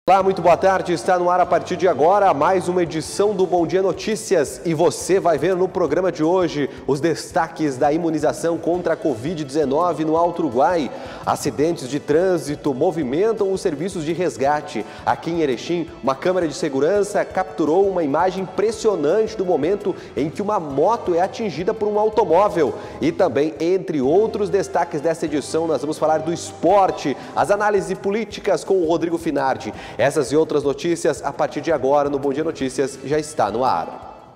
Olá, muito boa tarde. Está no ar a partir de agora mais uma edição do Bom Dia Notícias e você vai ver no programa de hoje os destaques da imunização contra a Covid-19 no Alto Uruguai. Acidentes de trânsito movimentam os serviços de resgate. Aqui em Erechim, uma câmera de segurança capturou uma imagem impressionante do momento em que uma moto é atingida por um automóvel. E também, entre outros destaques dessa edição, nós vamos falar do esporte, as análises políticas com o Rodrigo Finardi. Essas e outras notícias, a partir de agora, no Bom Dia Notícias, já está no ar.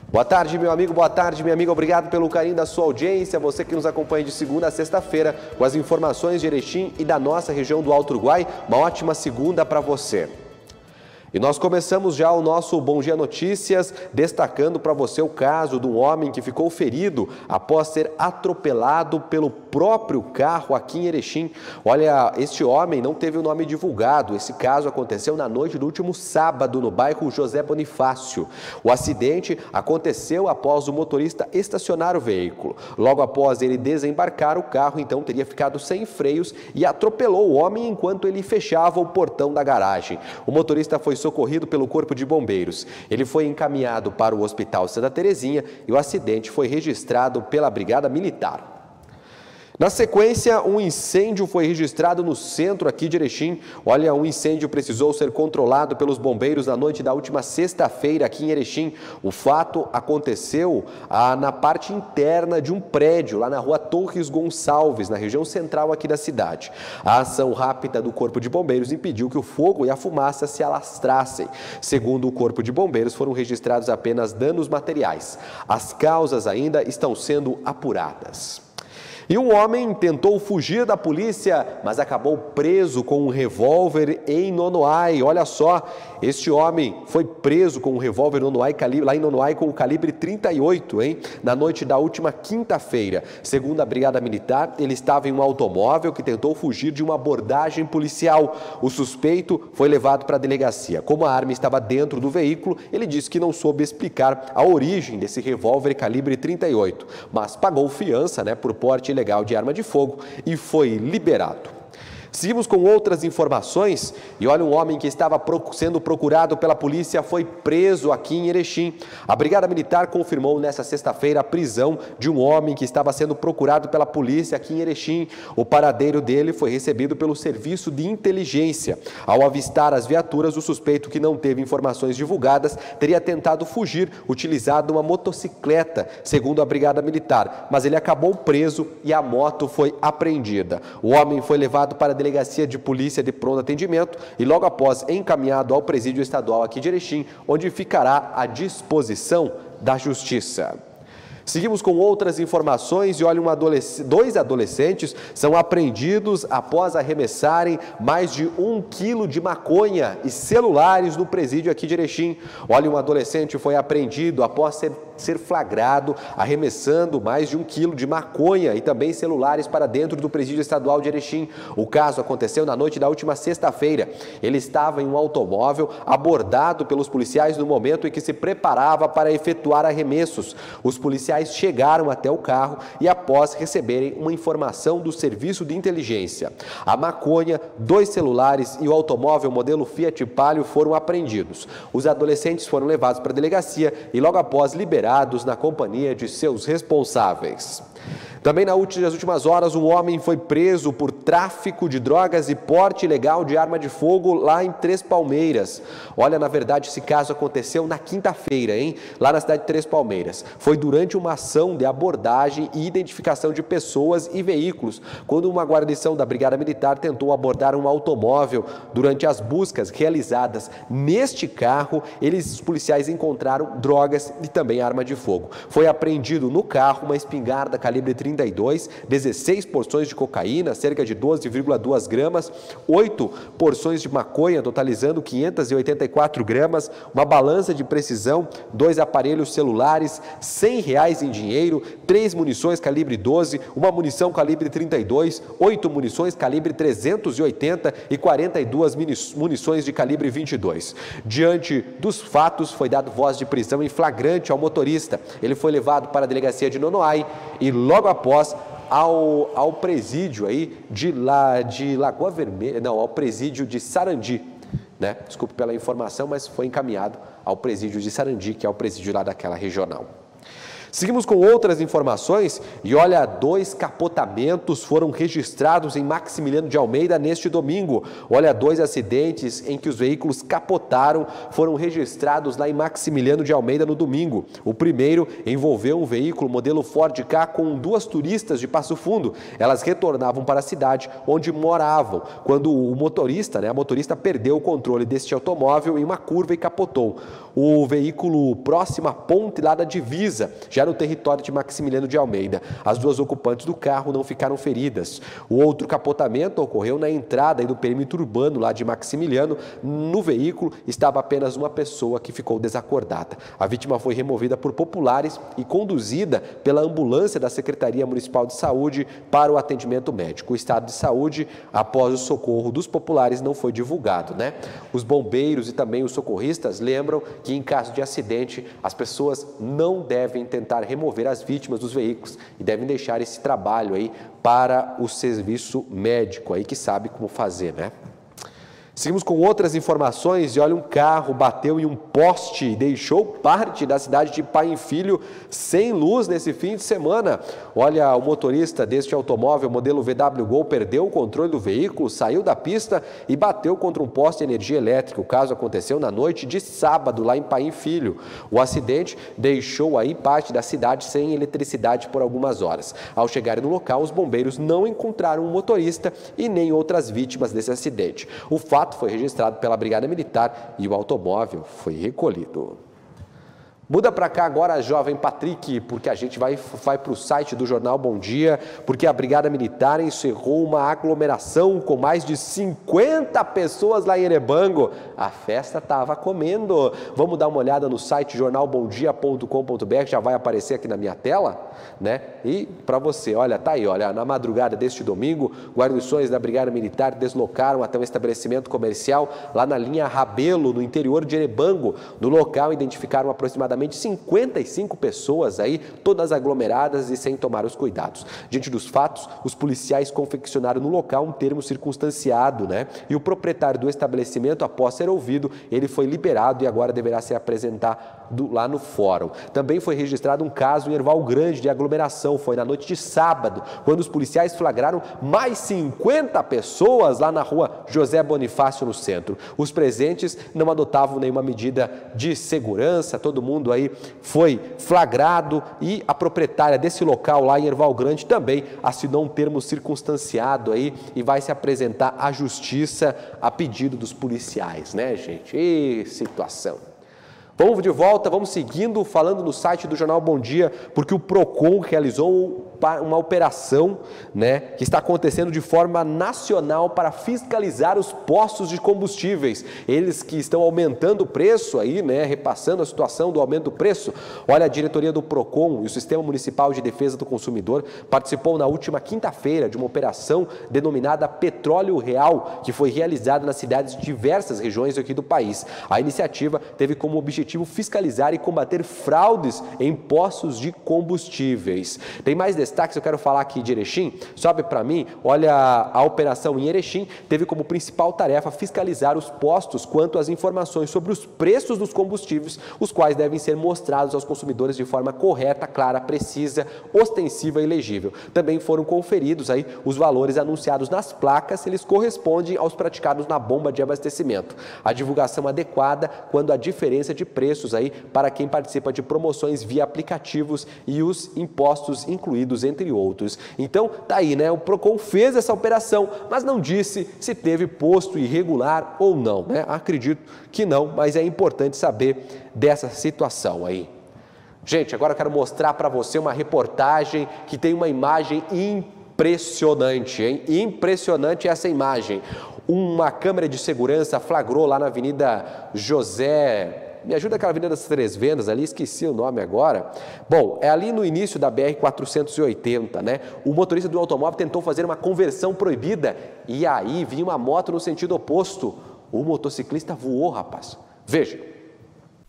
Boa tarde, meu amigo, boa tarde, minha amiga. Obrigado pelo carinho da sua audiência. Você que nos acompanha de segunda a sexta-feira com as informações de Erechim e da nossa região do Alto Uruguai. Uma ótima segunda para você. E nós começamos já o nosso Bom Dia Notícias destacando para você o caso de um homem que ficou ferido após ser atropelado pelo próprio carro aqui em Erechim. Olha, este homem não teve o nome divulgado. Esse caso aconteceu na noite do último sábado no bairro José Bonifácio. O acidente aconteceu após o motorista estacionar o veículo. Logo após ele desembarcar, o carro então teria ficado sem freios e atropelou o homem enquanto ele fechava o portão da garagem. O motorista foi socorrido pelo Corpo de Bombeiros. Ele foi encaminhado para o Hospital Santa Terezinha e o acidente foi registrado pela Brigada Militar. Na sequência, um incêndio foi registrado no centro aqui de Erechim. Olha, um incêndio precisou ser controlado pelos bombeiros na noite da última sexta-feira aqui em Erechim. O fato aconteceu na parte interna de um prédio, lá na rua Torres Gonçalves, na região central aqui da cidade. A ação rápida do Corpo de Bombeiros impediu que o fogo e a fumaça se alastrassem. Segundo o Corpo de Bombeiros, foram registrados apenas danos materiais. As causas ainda estão sendo apuradas. E um homem tentou fugir da polícia, mas acabou preso com um revólver em Nonoai. Olha só, este homem foi preso com um revólver lá em Nonoai com o calibre 38, na noite da última quinta-feira. Segundo a Brigada Militar, ele estava em um automóvel que tentou fugir de uma abordagem policial. O suspeito foi levado para a delegacia. Como a arma estava dentro do veículo, ele disse que não soube explicar a origem desse revólver calibre 38, mas pagou fiança, por porte ilegal de arma de fogo e foi liberado. Seguimos com outras informações e olha, um homem que estava sendo procurado pela polícia foi preso aqui em Erechim. A Brigada Militar confirmou nesta sexta-feira a prisão de um homem que estava sendo procurado pela polícia aqui em Erechim. O paradeiro dele foi recebido pelo Serviço de Inteligência. Ao avistar as viaturas, o suspeito, que não teve informações divulgadas, teria tentado fugir utilizando uma motocicleta, segundo a Brigada Militar, mas ele acabou preso e a moto foi apreendida. O homem foi levado para a Delegacia de Polícia de Pronto Atendimento e logo após encaminhado ao Presídio Estadual aqui de Erechim, onde ficará à disposição da Justiça. Seguimos com outras informações e olha, dois adolescentes são apreendidos após arremessarem mais de 1 quilo de maconha e celulares no presídio aqui de Erechim. Olha, um adolescente foi apreendido após ser flagrado arremessando mais de 1 quilo de maconha e também celulares para dentro do presídio estadual de Erechim. O caso aconteceu na noite da última sexta-feira. Ele estava em um automóvel abordado pelos policiais no momento em que se preparava para efetuar arremessos. Os policiais chegaram até o carro e após receberem uma informação do Serviço de Inteligência, a maconha, 2 celulares e o automóvel modelo Fiat Palio foram apreendidos. Os adolescentes foram levados para a delegacia e logo após liberados na companhia de seus responsáveis. Também nas últimas horas, um homem foi preso por tráfico de drogas e porte ilegal de arma de fogo lá em Três Palmeiras. Olha, na verdade, esse caso aconteceu na quinta-feira, lá na cidade de Três Palmeiras. Foi durante uma ação de abordagem e identificação de pessoas e veículos, quando uma guarnição da Brigada Militar tentou abordar um automóvel. Durante as buscas realizadas neste carro, os policiais encontraram drogas e também arma de fogo. Foi apreendido no carro uma espingarda calibre 38 32, 16 porções de cocaína, cerca de 12,2 gramas, 8 porções de maconha, totalizando 584 gramas, uma balança de precisão, 2 aparelhos celulares, R$100 em dinheiro, 3 munições calibre 12, uma munição calibre 32, 8 munições calibre 380 e 42 munições de calibre 22. Diante dos fatos, foi dado voz de prisão em flagrante ao motorista. Ele foi levado para a delegacia de Nonoai e logo após ao presídio aí de Lagoa Vermelha, não, ao presídio de Sarandi, né? Desculpe pela informação, mas foi encaminhado ao presídio de Sarandi, que é o presídio lá daquela regional. Seguimos com outras informações e olha, 2 capotamentos foram registrados em Maximiliano de Almeida neste domingo. Olha, 2 acidentes em que os veículos capotaram foram registrados lá em Maximiliano de Almeida no domingo. O primeiro envolveu um veículo modelo Ford Ka com 2 turistas de Passo Fundo. Elas retornavam para a cidade onde moravam, quando a motorista perdeu o controle deste automóvel em uma curva e capotou. O veículo próximo à ponte lá da divisa, já no território de Maximiliano de Almeida. As 2 ocupantes do carro não ficaram feridas. O outro capotamento ocorreu na entrada do perímetro urbano lá de Maximiliano. No veículo estava apenas uma pessoa que ficou desacordada. A vítima foi removida por populares e conduzida pela ambulância da Secretaria Municipal de Saúde para o atendimento médico. O estado de saúde, após o socorro dos populares, não foi divulgado, né? Os bombeiros e também os socorristas lembram que em caso de acidente, as pessoas não devem tentar remover as vítimas dos veículos e devem deixar esse trabalho aí para o serviço médico aí que sabe como fazer, né? Seguimos com outras informações e olha, um carro bateu em um poste e deixou parte da cidade de Pai e Filho sem luz nesse fim de semana. Olha, o motorista deste automóvel modelo VW Gol perdeu o controle do veículo, saiu da pista e bateu contra um poste de energia elétrica. O caso aconteceu na noite de sábado lá em Pai e Filho. O acidente deixou aí parte da cidade sem eletricidade por algumas horas. Ao chegarem no local, os bombeiros não encontraram o motorista e nem outras vítimas desse acidente. O fato foi registrado pela Brigada Militar e o automóvel foi recolhido. Muda para cá agora, jovem Patrick, porque a gente vai para o site do Jornal Bom Dia, porque a Brigada Militar encerrou uma aglomeração com mais de 50 pessoas lá em Erebango. A festa estava comendo. Vamos dar uma olhada no site jornalbomdia.com.br, já vai aparecer aqui na minha tela, né? E para você, olha, tá aí, olha, na madrugada deste domingo, guarnições da Brigada Militar deslocaram até um estabelecimento comercial lá na linha Rabelo, no interior de Erebango. No local, identificaram aproximadamente 55 pessoas aí, todas aglomeradas e sem tomar os cuidados. Diante dos fatos, os policiais confeccionaram no local um termo circunstanciado, né? E o proprietário do estabelecimento, após ser ouvido, ele foi liberado e agora deverá se apresentar lá no fórum. Também foi registrado um caso em Erval Grande de aglomeração, foi na noite de sábado, quando os policiais flagraram mais 50 pessoas lá na rua José Bonifácio, no centro. Os presentes não adotavam nenhuma medida de segurança, todo mundo aí foi flagrado e a proprietária desse local lá em Erval Grande também assinou um termo circunstanciado aí e vai se apresentar à justiça a pedido dos policiais, né, gente? E situação. Vamos de volta, vamos seguindo, falando no site do Jornal Bom Dia, porque o PROCON realizou uma operação, né, que está acontecendo de forma nacional para fiscalizar os postos de combustíveis. Eles que estão aumentando o preço aí, né, repassando a situação do aumento do preço. Olha, a diretoria do PROCON e o Sistema Municipal de Defesa do Consumidor participou na última quinta-feira de uma operação denominada Petróleo Real, que foi realizada nas cidades de diversas regiões aqui do país. A iniciativa teve como objetivo fiscalizar e combater fraudes em postos de combustíveis. Tem mais destaques, eu quero falar aqui de Erechim. Sobe para mim, olha, a operação em Erechim teve como principal tarefa fiscalizar os postos quanto às informações sobre os preços dos combustíveis, os quais devem ser mostrados aos consumidores de forma correta, clara, precisa, ostensiva e legível. Também foram conferidos aí os valores anunciados nas placas, se eles correspondem aos praticados na bomba de abastecimento. A divulgação adequada quando a diferença de preços aí para quem participa de promoções via aplicativos e os impostos incluídos, entre outros. Então, tá aí, né? O PROCON fez essa operação, mas não disse se teve posto irregular ou não, né? Acredito que não, mas é importante saber dessa situação aí. Gente, agora eu quero mostrar para você uma reportagem que tem uma imagem impressionante, hein? Impressionante essa imagem. Uma câmera de segurança flagrou lá na Avenida José... Me ajuda aquela Avenida das Três Vendas ali, esqueci o nome agora. Bom, é ali no início da BR-480, né? O motorista do automóvel tentou fazer uma conversão proibida e aí vinha uma moto no sentido oposto. O motociclista voou, rapaz. Veja.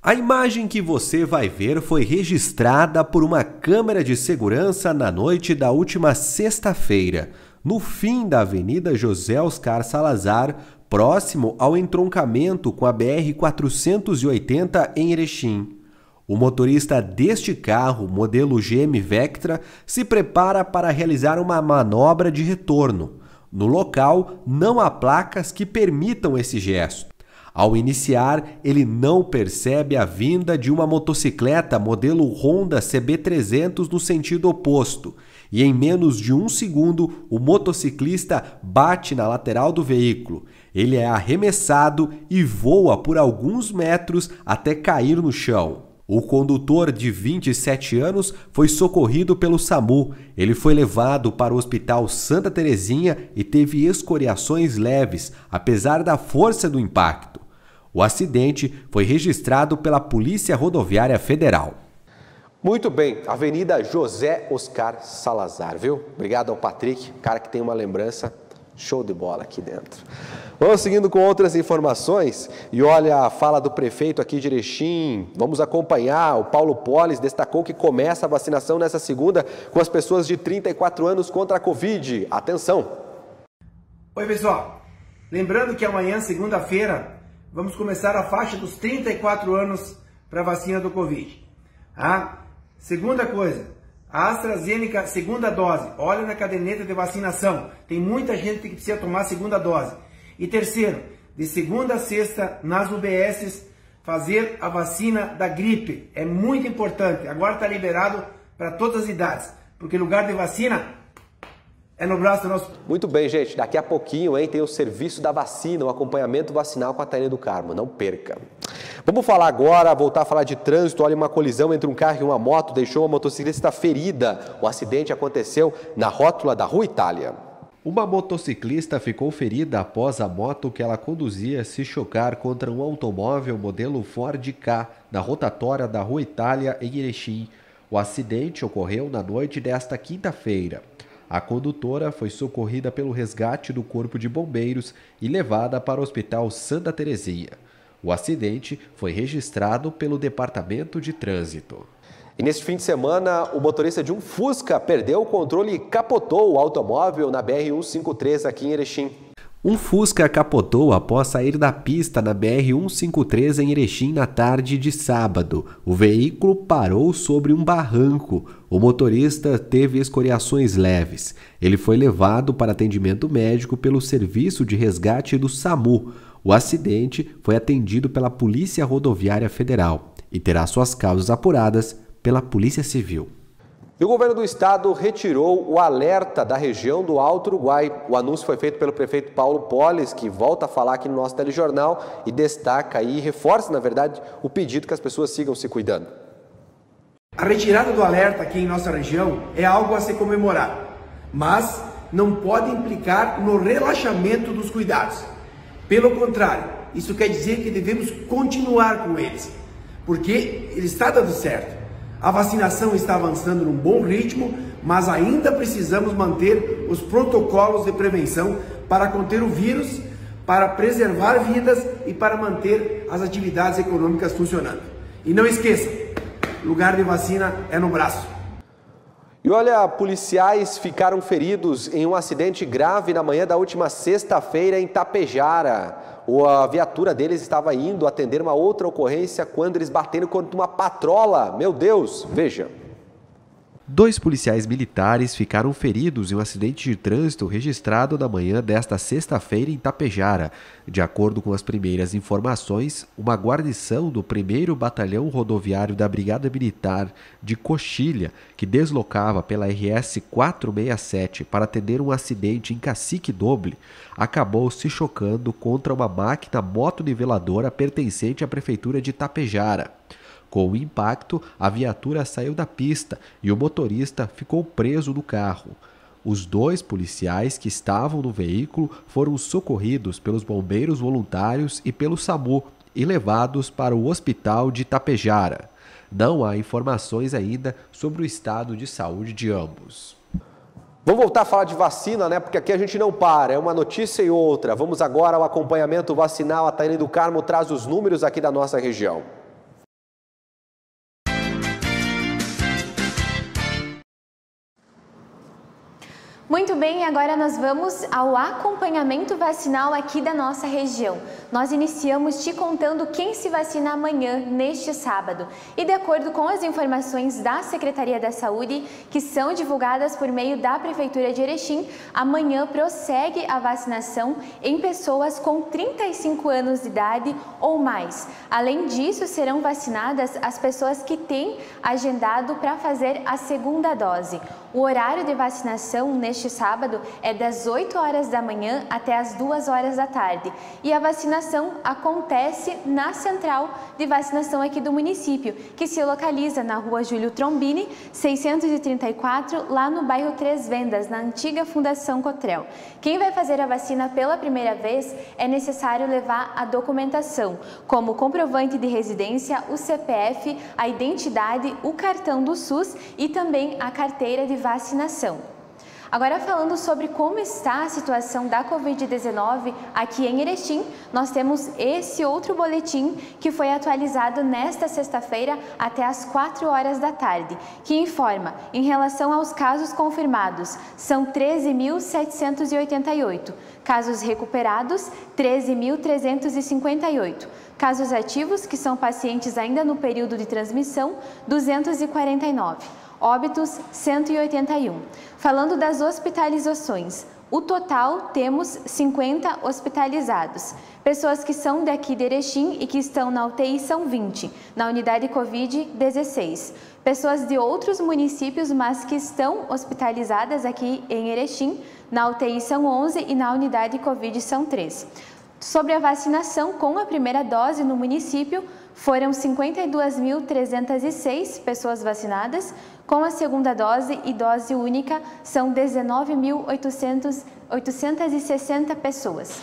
A imagem que você vai ver foi registrada por uma câmera de segurança na noite da última sexta-feira, no fim da Avenida José Oscar Salazar, próximo ao entroncamento com a BR-480 em Erechim. O motorista deste carro, modelo GM Vectra, se prepara para realizar uma manobra de retorno. No local, não há placas que permitam esse gesto. Ao iniciar, ele não percebe a vinda de uma motocicleta modelo Honda CB300 no sentido oposto e em menos de um segundo o motociclista bate na lateral do veículo. Ele é arremessado e voa por alguns metros até cair no chão. O condutor de 27 anos foi socorrido pelo SAMU. Ele foi levado para o Hospital Santa Terezinha e teve escoriações leves, apesar da força do impacto. O acidente foi registrado pela Polícia Rodoviária Federal. Muito bem, Avenida José Oscar Salazar, viu? Obrigado ao Patrick, cara que tem uma lembrança show de bola aqui dentro. Vamos seguindo com outras informações e olha a fala do prefeito aqui de Erechim. Vamos acompanhar. O Paulo Polis destacou que começa a vacinação nessa segunda com as pessoas de 34 anos contra a Covid. Atenção! Oi, pessoal. Lembrando que amanhã, segunda-feira, vamos começar a faixa dos 34 anos para a vacina do Covid. Segunda coisa, a AstraZeneca, segunda dose. Olha na caderneta de vacinação. Tem muita gente que precisa tomar a segunda dose. E terceiro, de segunda a sexta, nas UBSs, fazer a vacina da gripe. É muito importante. Agora está liberado para todas as idades. Porque lugar de vacina é no braço do nosso... Muito bem, gente. Daqui a pouquinho, hein, tem o serviço da vacina, o acompanhamento vacinal com a Tainha do Carmo. Não perca. Vamos falar agora, voltar a falar de trânsito. Olha, uma colisão entre um carro e uma moto deixou uma motociclista ferida. O acidente aconteceu na rótula da Rua Itália. Uma motociclista ficou ferida após a moto que ela conduzia se chocar contra um automóvel modelo Ford Ka na rotatória da Rua Itália, em Erechim. O acidente ocorreu na noite desta quinta-feira. A condutora foi socorrida pelo resgate do Corpo de Bombeiros e levada para o Hospital Santa Terezinha. O acidente foi registrado pelo Departamento de Trânsito. E neste fim de semana, o motorista de um Fusca perdeu o controle e capotou o automóvel na BR-153 aqui em Erechim. Um Fusca capotou após sair da pista na BR-153 em Erechim na tarde de sábado. O veículo parou sobre um barranco. O motorista teve escoriações leves. Ele foi levado para atendimento médico pelo Serviço de Resgate do SAMU. O acidente foi atendido pela Polícia Rodoviária Federal e terá suas causas apuradas pela Polícia Civil. E o governo do estado retirou o alerta da região do Alto Uruguai. O anúncio foi feito pelo prefeito Paulo Polis, que volta a falar aqui no nosso telejornal e destaca e reforça, na verdade, o pedido que as pessoas sigam se cuidando. A retirada do alerta aqui em nossa região é algo a se comemorar, mas não pode implicar no relaxamento dos cuidados. Pelo contrário, isso quer dizer que devemos continuar com eles, porque ele está dando certo. A vacinação está avançando num bom ritmo, mas ainda precisamos manter os protocolos de prevenção para conter o vírus, para preservar vidas e para manter as atividades econômicas funcionando. E não esqueça, lugar de vacina é no braço. E olha, policiais ficaram feridos em um acidente grave na manhã da última sexta-feira em Tapejara. A viatura deles estava indo atender uma outra ocorrência quando eles bateram contra uma patrola. Meu Deus, veja. 2 policiais militares ficaram feridos em um acidente de trânsito registrado na manhã desta sexta-feira em Tapejara. De acordo com as primeiras informações, uma guarnição do 1º Batalhão Rodoviário da Brigada Militar de Coxilha, que deslocava pela RS 467 para atender um acidente em Cacique Doble, acabou se chocando contra uma máquina motoniveladora pertencente à Prefeitura de Tapejara. Com o impacto, a viatura saiu da pista e o motorista ficou preso no carro. Os 2 policiais que estavam no veículo foram socorridos pelos bombeiros voluntários e pelo SAMU e levados para o hospital de Itapejara. Não há informações ainda sobre o estado de saúde de ambos. Vamos voltar a falar de vacina, né? Porque aqui a gente não para, é uma notícia e outra. Vamos agora ao acompanhamento vacinal. A Taine do Carmo traz os números aqui da nossa região. Muito bem, agora nós vamos ao acompanhamento vacinal aqui da nossa região. Nós iniciamos te contando quem se vacina amanhã, neste sábado. E de acordo com as informações da Secretaria da Saúde, que são divulgadas por meio da Prefeitura de Erechim, amanhã prossegue a vacinação em pessoas com 35 anos de idade ou mais. Além disso, serão vacinadas as pessoas que têm agendado para fazer a segunda dose. O horário de vacinação neste sábado é das 8 horas da manhã até as 2 horas da tarde. E a vacinação acontece na central de vacinação aqui do município, que se localiza na rua Júlio Trombini, 634, lá no bairro Três Vendas, na antiga Fundação Cotrel. Quem vai fazer a vacina pela primeira vez é necessário levar a documentação, como o comprovante de residência, o CPF, a identidade, o cartão do SUS e também a carteira de vacinação. Agora, falando sobre como está a situação da Covid-19 aqui em Erechim, nós temos esse outro boletim que foi atualizado nesta sexta-feira até às 4 horas da tarde, que informa, em relação aos casos confirmados, são 13.788, casos recuperados, 13.358, casos ativos, que são pacientes ainda no período de transmissão, 249. Óbitos, 181. Falando das hospitalizações, o total temos 50 hospitalizados. Pessoas que são daqui de Erechim e que estão na UTI são 20, na unidade Covid, 16. Pessoas de outros municípios, mas que estão hospitalizadas aqui em Erechim, na UTI são 11 e na unidade Covid são 3. Sobre a vacinação com a primeira dose no município, foram 52.306 pessoas vacinadas, com a segunda dose e dose única são 19.860 pessoas.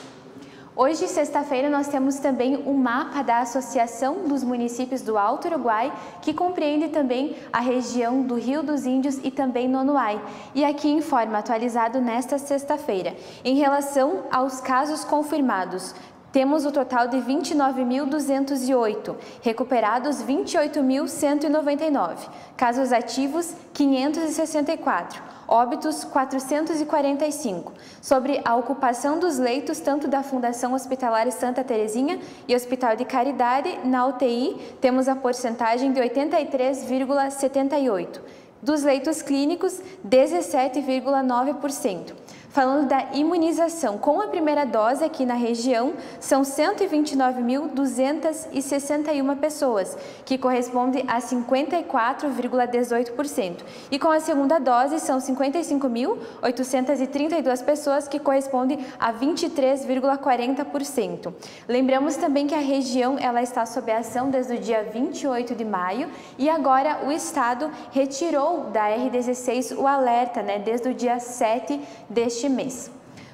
Hoje, sexta-feira, nós temos também o mapa da Associação dos Municípios do Alto Uruguai, que compreende também a região do Rio dos Índios e também Nonuai. E aqui informa, atualizado nesta sexta-feira, em relação aos casos confirmados. Temos o total de 29.208, recuperados 28.199, casos ativos 564, óbitos 445. Sobre a ocupação dos leitos, tanto da Fundação Hospitalar Santa Terezinha e Hospital de Caridade, na UTI, temos a porcentagem de 83,78%. Dos leitos clínicos, 17,9%. Falando da imunização com a primeira dose aqui na região, são 129.261 pessoas, que corresponde a 54,18%. E com a segunda dose, são 55.832 pessoas, que corresponde a 23,40%. Lembramos também que a região ela está sob ação desde o dia 28 de maio e agora o Estado retirou da R16 o alerta, desde o dia 7 deste mês.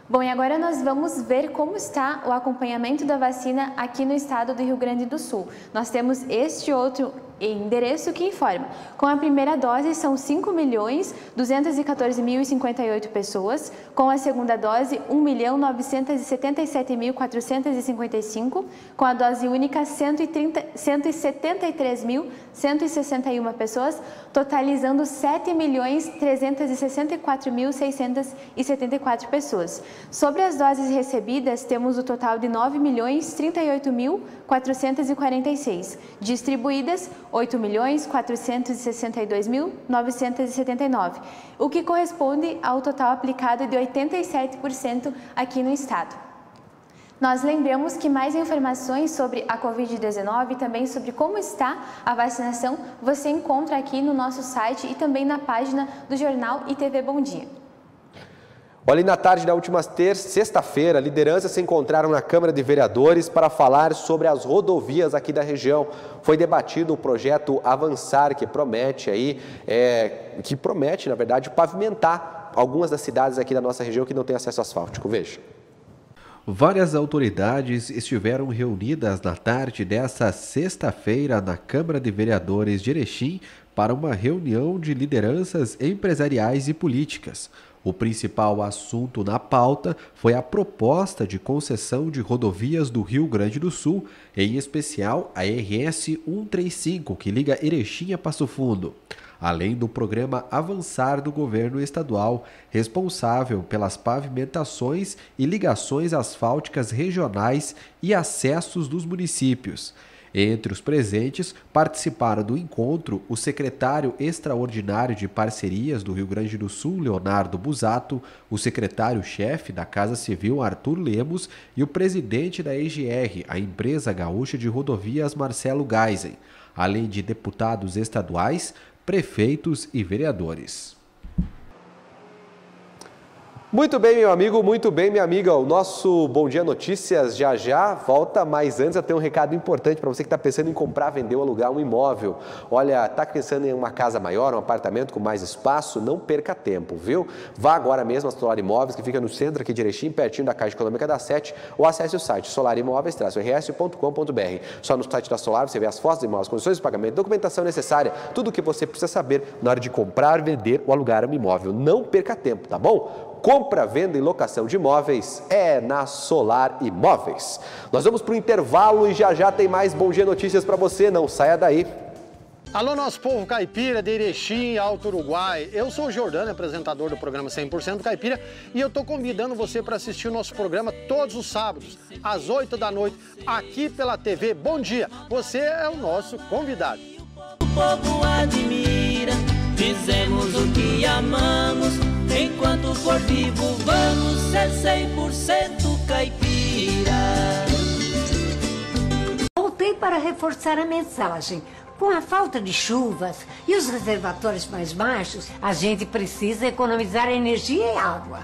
Bom, e agora nós vamos ver como está o acompanhamento da vacina aqui no estado do Rio Grande do Sul. Nós temos este outro endereço que informa. Com a primeira dose são 5.214.058 pessoas, com a segunda dose 1.977.455, com a dose única 173.161 pessoas, totalizando 7.364.674 pessoas. Sobre as doses recebidas, temos o total de 9.038.446, distribuídas 8.462.979, o que corresponde ao total aplicado de 87% aqui no estado. Nós lembramos que mais informações sobre a Covid-19 e também sobre como está a vacinação você encontra aqui no nosso site e também na página do jornal ITV Bom Dia. Olha, na tarde da última sexta-feira, lideranças se encontraram na Câmara de Vereadores para falar sobre as rodovias aqui da região. Foi debatido o projeto Avançar, que promete na verdade, pavimentar algumas das cidades aqui da nossa região que não têm acesso asfáltico. Veja. Várias autoridades estiveram reunidas na tarde desta sexta-feira na Câmara de Vereadores de Erechim para uma reunião de lideranças empresariais e políticas. O principal assunto na pauta foi a proposta de concessão de rodovias do Rio Grande do Sul, em especial a RS 135, que liga Erechim a Passo Fundo, além do programa Avançar do governo estadual, responsável pelas pavimentações e ligações asfálticas regionais e acessos dos municípios. Entre os presentes, participaram do encontro o secretário extraordinário de parcerias do Rio Grande do Sul, Leonardo Busato, o secretário-chefe da Casa Civil, Arthur Lemos, e o presidente da EGR, a Empresa Gaúcha de Rodovias, Marcelo Geisen, além de deputados estaduais, prefeitos e vereadores. Muito bem, meu amigo, muito bem, minha amiga. O nosso Bom Dia Notícias já volta, mas antes eu tenho um recado importante para você que está pensando em comprar, vender ou alugar um imóvel. Olha, está pensando em uma casa maior, um apartamento com mais espaço? Não perca tempo, viu? Vá agora mesmo a Solar Imóveis, que fica no centro aqui de Erechim, pertinho da Caixa Econômica da 7, ou acesse o site solarimóveis-rs.com.br. Só no site da Solar você vê as fotos, imóveis, condições de pagamento, documentação necessária, tudo o que você precisa saber na hora de comprar, vender ou alugar um imóvel. Não perca tempo, tá bom? Compra, venda e locação de imóveis é na Solar Imóveis. Nós vamos para o intervalo e já tem mais Bom Dia Notícias para você, não saia daí. Alô, nosso povo caipira de Erechim, Alto Uruguai. Eu sou o Jordano, apresentador do programa 100% Caipira, e eu estou convidando você para assistir o nosso programa todos os sábados, às 8 da noite, aqui pela TV Bom Dia. Você é o nosso convidado. O povo admira, fizemos o que amamos. Enquanto for vivo, vamos ser 100% caipira. Voltei para reforçar a mensagem. Com a falta de chuvas e os reservatórios mais baixos, a gente precisa economizar energia e água.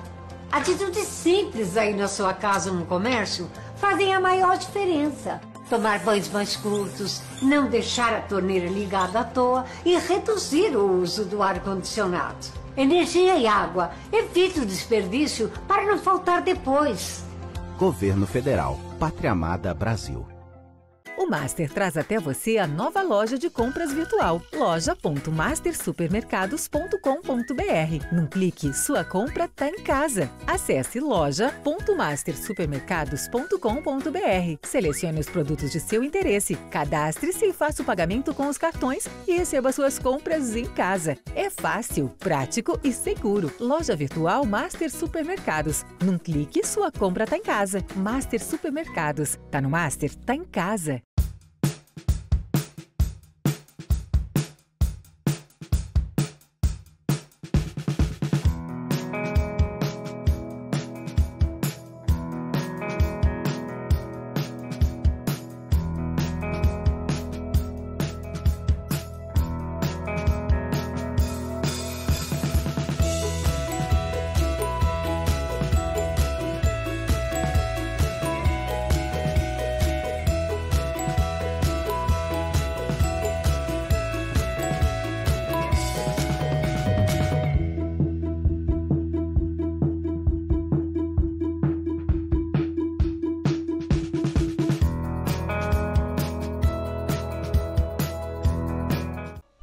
Atitudes simples aí na sua casa ou no comércio fazem a maior diferença. Tomar banhos mais curtos, não deixar a torneira ligada à toa e reduzir o uso do ar-condicionado. Energia e água. Evite o desperdício para não faltar depois. Governo Federal. Pátria Amada Brasil. O Master traz até você a nova loja de compras virtual, loja.mastersupermercados.com.br. Num clique, sua compra está em casa. Acesse loja.mastersupermercados.com.br. Selecione os produtos de seu interesse, cadastre-se e faça o pagamento com os cartões e receba suas compras em casa. É fácil, prático e seguro. Loja virtual Master Supermercados. Num clique, sua compra está em casa. Master Supermercados. Tá no Master? Tá em casa.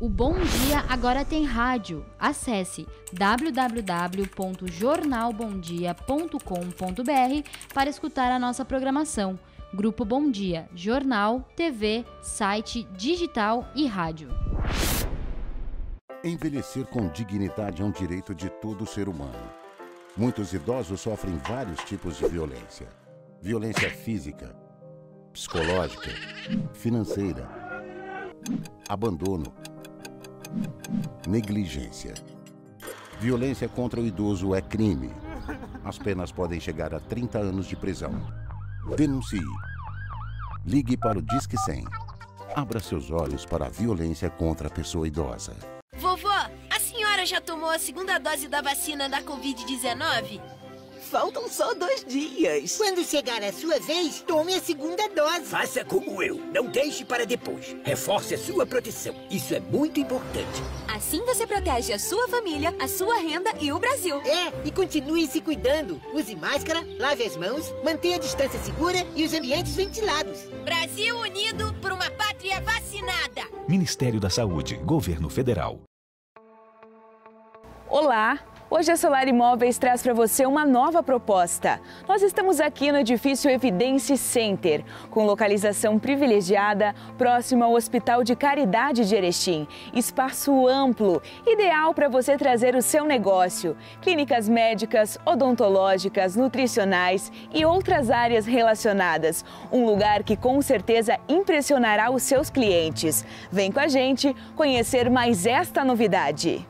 Bom Dia agora tem rádio. Acesse www.jornalbomdia.com.br para escutar a nossa programação. Grupo Bom Dia, jornal, TV, site, digital e rádio. Envelhecer com dignidade é um direito de todo ser humano. Muitos idosos sofrem vários tipos de violência. Violência física, psicológica, financeira, abandono, negligência. Violência contra o idoso é crime. As penas podem chegar a 30 anos de prisão. Denuncie. Ligue para o Disque 100. Abra seus olhos para a violência contra a pessoa idosa. Vovó, a senhora já tomou a segunda dose da vacina da Covid-19? Faltam só 2 dias. Quando chegar a sua vez, tome a segunda dose. Faça como eu. Não deixe para depois. Reforce a sua proteção. Isso é muito importante. Assim você protege a sua família, a sua renda e o Brasil. E continue se cuidando. Use máscara, lave as mãos, mantenha a distância segura e os ambientes ventilados. Brasil unido por uma pátria vacinada. Ministério da Saúde, Governo Federal. Olá! Hoje a Solar Imóveis traz para você uma nova proposta. Nós estamos aqui no edifício Evidence Center, com localização privilegiada, próximo ao Hospital de Caridade de Erechim. Espaço amplo, ideal para você trazer o seu negócio. Clínicas médicas, odontológicas, nutricionais e outras áreas relacionadas. Um lugar que com certeza impressionará os seus clientes. Vem com a gente conhecer mais esta novidade.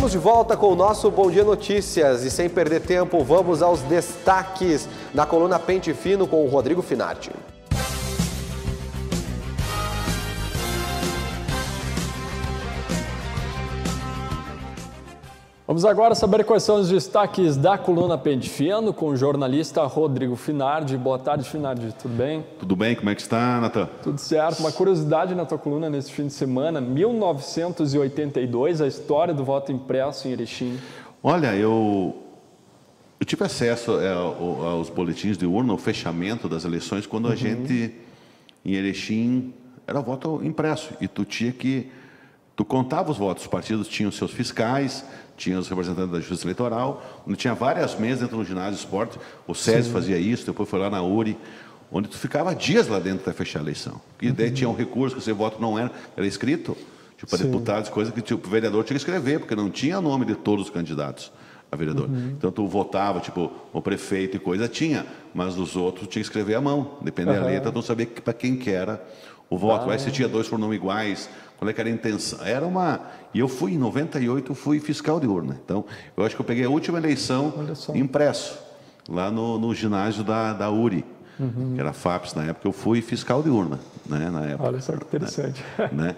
De volta com o nosso Bom Dia Notícias e sem perder tempo, vamos aos destaques na coluna Pente Fino com o Rodrigo Finardi. Vamos agora saber quais são os destaques da coluna Pente Fino com o jornalista Rodrigo Finardi. Boa tarde, Finardi. Tudo bem? Tudo bem. Como é que está, Natan? Tudo certo. Uma curiosidade na tua coluna nesse fim de semana, 1982, a história do voto impresso em Erechim. Olha, eu tive acesso aos boletins de urna, o fechamento das eleições, quando a gente, em Erechim, era voto impresso. E tu contava os votos, os partidos tinham seus fiscais, tinha os representantes da Justiça Eleitoral, onde tinha várias mesas dentro do ginásio de esporte, o SESI fazia isso, depois foi lá na URI, onde tu ficava dias lá dentro até fechar a eleição. E daí tinha um recurso que esse voto não era escrito, tipo para deputados, coisa que tipo, o vereador tinha que escrever, porque não tinha nome de todos os candidatos a vereador. Então tu votava, tipo, o prefeito e coisa tinha, mas os outros tinha que escrever à mão, dependendo da letra, tu não sabia para quem que era o voto. Aí se tinha 2 pronomes iguais, qual é que era a intenção? Era uma... E eu fui, em 98, fui fiscal de urna. Então, eu acho que eu peguei a última eleição impresso, lá no ginásio da URI, que era a FAPES na época. Eu fui fiscal de urna, né, na época. Olha só que interessante. Né?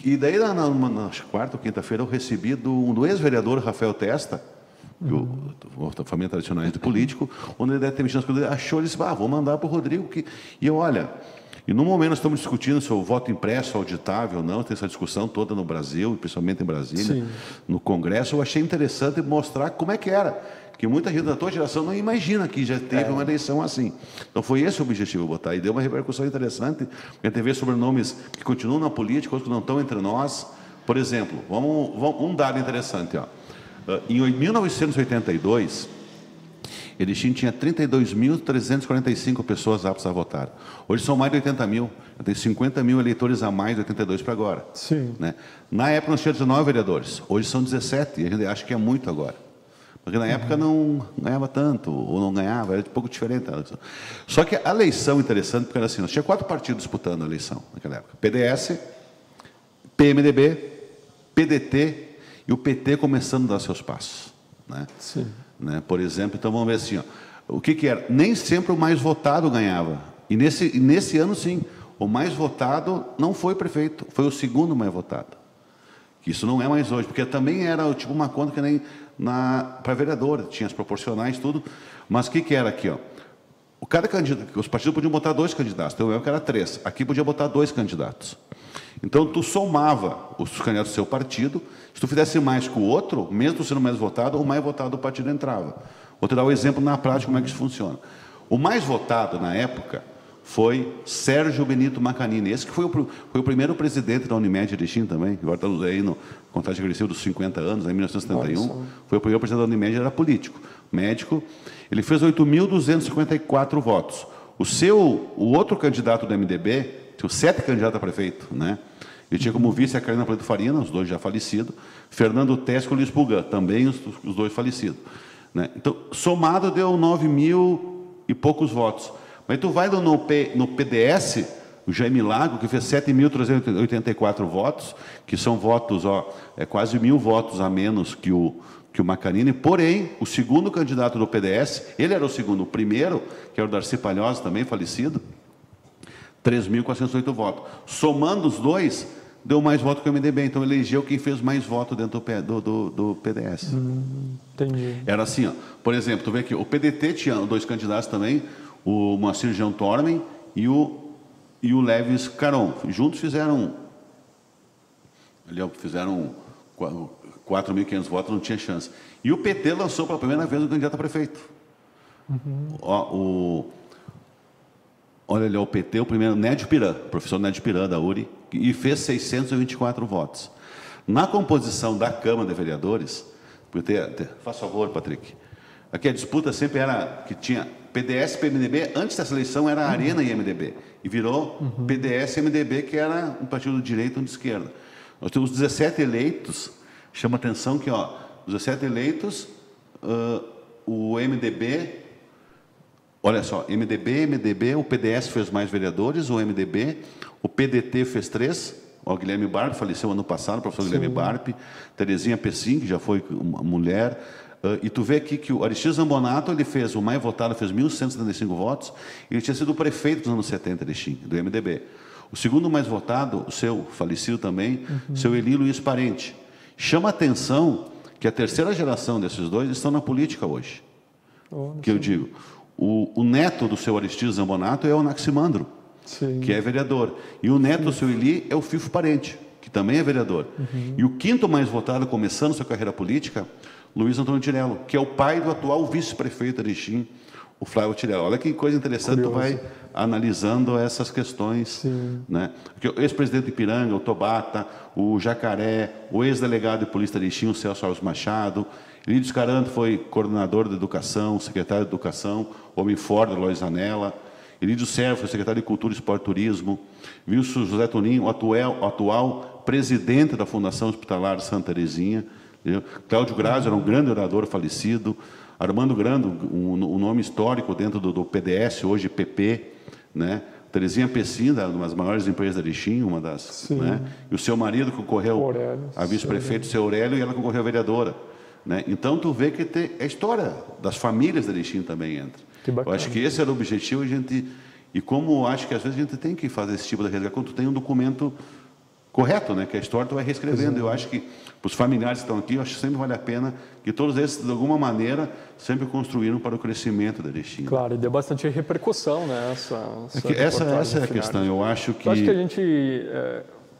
E daí, na quarta ou quinta-feira, eu recebi do ex-vereador Rafael Testa, da família tradicional de político, onde ele deve ter mexido nas coisas, achou, ele disse, vou mandar para o Rodrigo. E eu, olha... E no momento nós estamos discutindo se o voto impresso é auditável ou não, tem essa discussão toda no Brasil, principalmente em Brasília, no Congresso. Eu achei interessante mostrar como é que era, que muita gente da tua geração não imagina que já teve uma eleição assim. Então foi esse o objetivo, botar, e deu uma repercussão interessante, porque a gente vê sobrenomes que continuam na política, outros que não estão entre nós. Por exemplo, um dado interessante, ó. Em 1982, Erechim tinha 32.345 pessoas aptas a votar. Hoje são mais de 80 mil. Tem 50 mil eleitores a mais de 82 para agora. Né? Na época nós tínhamos 19 vereadores. Hoje são 17 e a gente acha que é muito agora. Porque na época não ganhava tanto, ou não ganhava, era um pouco diferente. Só que a eleição interessante, porque era assim, nós tínhamos 4 partidos disputando a eleição naquela época. PDS, PMDB, PDT e o PT começando a dar seus passos. Né? Né? Por exemplo, então vamos ver assim, ó, o que era? Nem sempre o mais votado ganhava. E nesse ano, sim, o mais votado não foi prefeito, foi o segundo mais votado. Isso não é mais hoje, porque também era tipo uma conta que nem para vereador, tinha as proporcionais, tudo. Mas o que era aqui? Ó? Cada candidato, os partidos podiam botar 2 candidatos, então eu que era 3. Aqui podia botar 2 candidatos. Então, tu somava os candidatos do seu partido, se tu fizesse mais que o outro, mesmo sendo mais votado, o mais votado do partido entrava. Vou te dar um exemplo na prática como é que isso funciona. O mais votado, na época, foi Sérgio Benito Macanini. Esse que foi o primeiro presidente da Unimed de Erechim também, agora estamos aí no contagem regressiva dos 50 anos, em 1971. Foi o primeiro presidente da Unimed, era político, médico. Ele fez 8.254 votos. O outro candidato do MDB, tinha 7 candidatos a prefeito, né? Ele tinha como vice a Carolina Preto Farina, os 2 já falecidos, Fernando Tesco e Luiz Pulgan, também os 2 falecidos. Né? Então, somado deu 9.000 e poucos votos. Mas tu vai no PDS, o Jaime Lago, que fez 7.384 votos, que são votos, quase 1.000 votos a menos que o Macanini. Porém, o segundo candidato do PDS, ele era o segundo, o primeiro, que era o Darcy Palhoça, também falecido, 3.408 votos. Somando os 2, deu mais voto que o MDB. Então, elegeu quem fez mais voto dentro do PDS. Entendi. Era assim, ó. Por exemplo, tu vê que o PDT tinha 2 candidatos também, o Moacir Jean Tormen e o Leves Caron. Juntos fizeram 4.500 votos, não tinha chance. E o PT lançou pela primeira vez um candidato a prefeito. Olha ali, o PT, o primeiro, Nédio Piran, professor Nédio Piran, da URI, e fez 624 votos. Na composição da Câmara de Vereadores, faz favor, Patrick, aqui a disputa sempre era que tinha PDS e PMDB, antes dessa eleição era Arena e MDB, e virou PDS e MDB, que era um partido de direita e um de esquerda. Nós temos 17 eleitos, chama atenção que, os 17 eleitos, o MDB... Olha só, MDB, o PDS fez mais vereadores, o MDB, o PDT fez 3, o Guilherme Barpe faleceu ano passado, o professor Guilherme Barpe, Terezinha Pessim, que já foi uma mulher, e tu vê aqui que o Aristides Zambonato, ele fez, o mais votado, fez 1.175 votos, ele tinha sido prefeito nos anos 70, Erechim, do MDB. O segundo mais votado, o seu falecido também, seu Eli Luiz Parente. Chama a atenção que a terceira geração desses 2 estão na política hoje, que eu digo... O neto do seu Aristides Zambonato é o Anaximandro, que é vereador. E o neto do seu Eli é o Fifo Parente, que também é vereador. E o quinto mais votado, começando sua carreira política, Luiz Antônio Tirello, que é o pai do atual vice-prefeito de Erechim, o Flávio Tirello. Olha que coisa interessante, tu vai analisando essas questões. Né? O ex-presidente de Ipiranga, o Tobata, o Jacaré, o ex-delegado de polícia de Erechim, o Celso Alves Machado, Lídio Scaranto foi coordenador de educação, secretário de educação, homem forte, Lois Anella. Elídio Servo foi secretário de Cultura, Esporte e Turismo. Wilson José Toninho, o atual presidente da Fundação Hospitalar Santa Terezinha. Cláudio Grazi era um grande orador falecido. Armando Grando, um nome histórico dentro do PDS, hoje PP. Né? Terezinha Pessim, uma das maiores empresas da Erechim, uma das. Né? E o seu marido concorreu a vice-prefeito, seu Aurélio, e ela concorreu a vereadora. Né? Então, tu vê que a história das famílias da Erechim também entra. Eu acho que esse era o objetivo, e como acho que às vezes a gente tem que fazer esse tipo de resgate, quando tu tem um documento correto, né? Que a história tu vai reescrevendo. Eu acho que, para os familiares que estão aqui, eu acho que sempre vale a pena que todos esses, de alguma maneira, sempre construíram para o crescimento da Erechim. Claro, e deu bastante repercussão, né? Essa é a questão, eu acho que... Eu acho que a gente...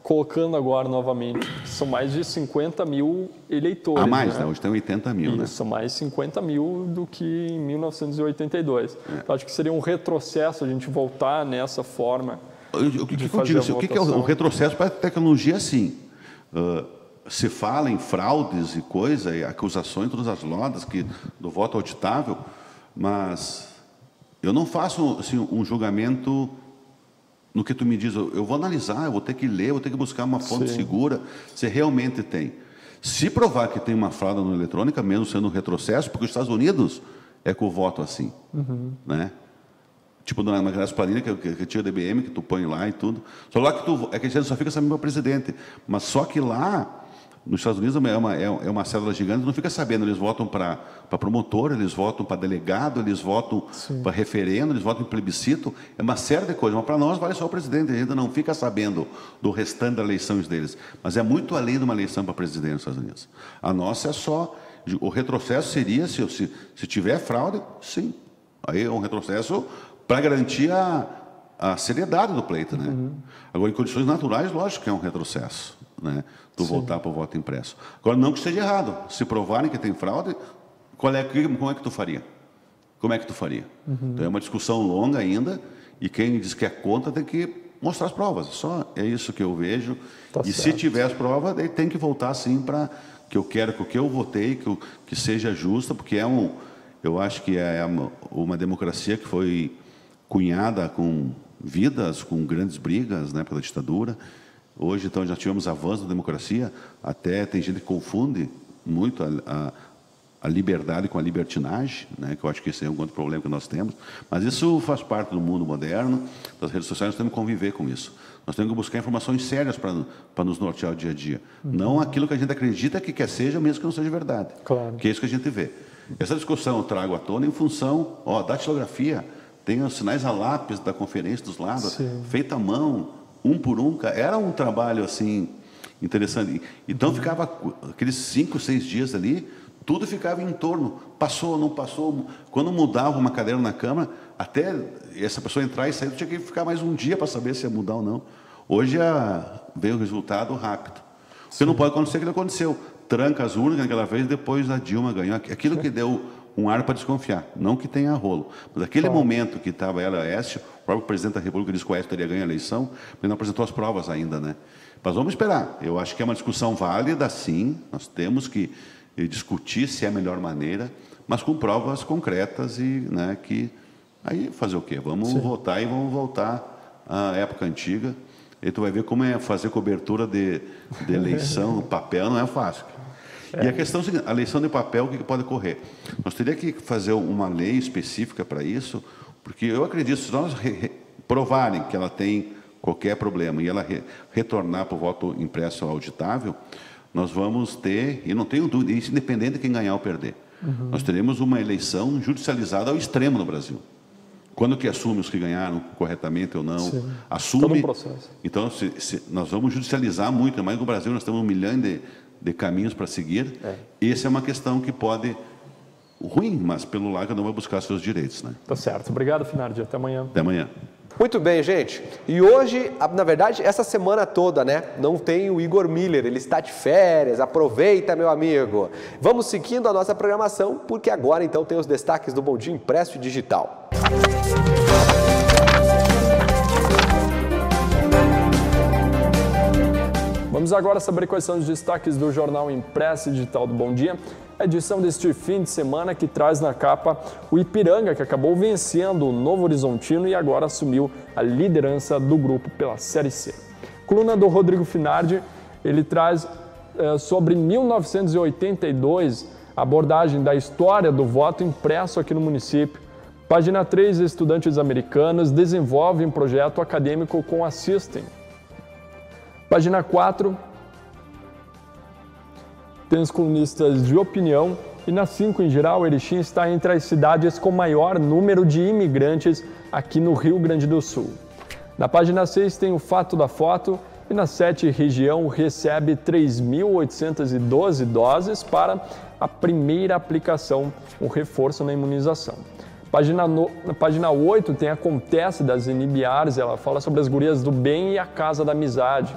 colocando agora novamente, são mais de 50 mil eleitores. A mais, né? Hoje tem 80 mil, isso, né? São mais 50 mil do que em 1982. Então, acho que seria um retrocesso a gente voltar nessa forma de fazer a votação. O que é o retrocesso para a tecnologia, sim. Se fala em fraudes e coisa, e acusações, todas as lodas do voto auditável, mas eu não faço assim, um julgamento... No que tu me diz, eu vou analisar, eu vou ter que ler, eu vou ter que buscar uma fonte segura, se realmente tem. Se provar que tem uma fraude na eletrônica, mesmo sendo um retrocesso, porque os Estados Unidos é com o voto assim. Né? Tipo na Graça Planilha, que tinha o DBM, que tu põe lá e tudo. Só lá que a gente só fica sabendo para o presidente. Mas só que lá, nos Estados Unidos, é uma célula gigante, não fica sabendo, eles votam para promotor, eles votam para delegado, eles votam para referendo, eles votam em plebiscito, é uma série de coisas, mas para nós vale só o presidente, a gente não fica sabendo do restante das eleições deles, mas é muito além de uma eleição para presidente nos Estados Unidos. A nossa é só, o retrocesso seria, se tiver fraude, sim, aí é um retrocesso para garantir a seriedade do pleito, né? Agora, em condições naturais, lógico que é um retrocesso, né? Tu voltar para o voto impresso. Agora, não que esteja errado. Se provarem que tem fraude, como é que tu faria? Como é que tu faria? Então, é uma discussão longa ainda, e quem diz que é contra tem que mostrar as provas. Só é isso que eu vejo. E se tiver as provas, daí tem que voltar sim para que eu quero que o que eu votei, que seja justa, porque eu acho que é uma democracia que foi cunhada com vidas, com grandes brigas, né, pela ditadura. Hoje, então, já tivemos avanço da democracia, até tem gente que confunde muito a liberdade com a libertinagem, né, que eu acho que esse é um outro problema que nós temos, mas isso faz parte do mundo moderno, das redes sociais, nós temos que conviver com isso. Nós temos que buscar informações sérias para nos nortear o dia a dia. Não aquilo que a gente acredita que quer seja, mesmo que não seja verdade. Claro. Que é isso que a gente vê. Essa discussão eu trago à tona em função da datilografia. Tem os sinais a lápis da conferência dos lados, feita à mão, um por um. Era um trabalho assim interessante. Então ficava aqueles 5, 6 dias ali, tudo ficava em torno. Passou, não passou. Quando mudava uma cadeira na Câmara, até essa pessoa entrar e sair, tinha que ficar mais um dia para saber se ia mudar ou não. Hoje veio o resultado rápido. O que não pode acontecer é que aconteceu. Tranca as urnas naquela vez, depois a Dilma ganhou. Aquilo que deu um ar para desconfiar. Não que tenha rolo. Mas aquele momento que estava ela, Aécio, o próprio presidente da República disse que o Aécio teria ganho a eleição, mas não apresentou as provas ainda, né? Mas vamos esperar. Eu acho que é uma discussão válida, sim. Nós temos que discutir se é a melhor maneira, mas com provas concretas e, né, que... Aí fazer o quê? Vamos votar e vamos voltar à época antiga. E tu vai ver como é fazer cobertura de eleição no papel, não é fácil. E a questão é a seguinte, a eleição de papel, o que pode ocorrer? Nós teríamos que fazer uma lei específica para isso, porque eu acredito, se nós provarem que ela tem qualquer problema e ela retornar para o voto impresso auditável, nós vamos ter, e não tenho dúvida, isso independente de quem ganhar ou perder, nós teremos uma eleição judicializada ao extremo no Brasil. Quando que assume os que ganharam corretamente ou não? Assume. Todo um processo. Então, nós vamos judicializar muito, mas no Brasil nós temos 1 milhão de caminhos para seguir. Essa é uma questão que pode... ruim, mas pelo lado cada um vai buscar seus direitos, né? Tá certo. Obrigado, Finardi. Até amanhã. Até amanhã. Muito bem, gente. E hoje, na verdade, essa semana toda, né? Não tem o Igor Miller, ele está de férias. Aproveita, meu amigo. Vamos seguindo a nossa programação, porque agora, então, tem os destaques do Bom Dia Impresso e Digital. Vamos agora saber quais são os destaques do Jornal Impresso e Digital do Bom Dia. A edição deste fim de semana que traz na capa o Ipiranga, que acabou vencendo o Novo Horizontino e agora assumiu a liderança do grupo pela Série C. Coluna do Rodrigo Finardi, ele traz sobre 1982, a abordagem da história do voto impresso aqui no município. Página 3, estudantes americanos desenvolvem um projeto acadêmico com a System. Página 4, tem os colunistas de opinião. E na 5, em geral, Erechim está entre as cidades com maior número de imigrantes aqui no Rio Grande do Sul. Na página 6 tem o fato da foto. E na 7, região recebe 3.812 doses para a primeira aplicação, um reforço na imunização. Na página 8 tem Acontece das Inibiares, ela fala sobre as gurias do bem e a Casa da Amizade.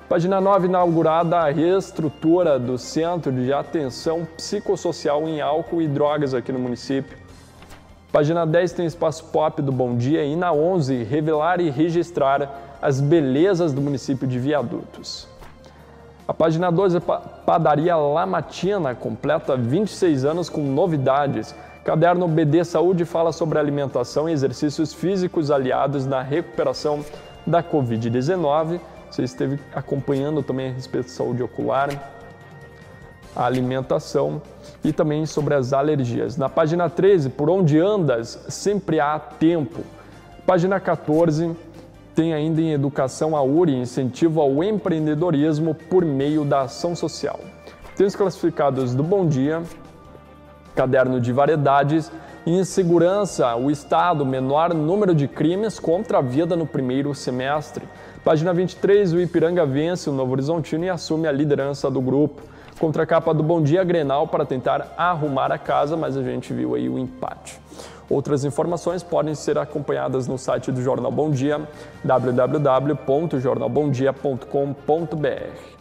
Página 9, inaugurada a reestrutura do Centro de Atenção Psicossocial em Álcool e Drogas aqui no município. Página 10 tem Espaço Pop do Bom Dia e na 11, revelar e registrar as belezas do município de Viadutos. A página 12, Padaria La Matina, completa 26 anos com novidades. Caderno BD Saúde fala sobre alimentação e exercícios físicos aliados na recuperação da Covid-19. Você esteve acompanhando também a respeito de saúde ocular, a alimentação e também sobre as alergias. Na página 13, Por Onde Andas, Sempre Há Tempo. Página 14, tem ainda em Educação a URI, incentivo ao empreendedorismo por meio da ação social. Tem os classificados do Bom Dia, Caderno de Variedades, Insegurança, o Estado, menor número de crimes contra a vida no primeiro semestre. Página 23, o Ipiranga vence o Novo Horizontino e assume a liderança do grupo. Contracapa do Bom Dia, Grenal para tentar arrumar a casa, mas a gente viu aí o empate. Outras informações podem ser acompanhadas no site do Jornal Bom Dia, www.jornalbomdia.com.br.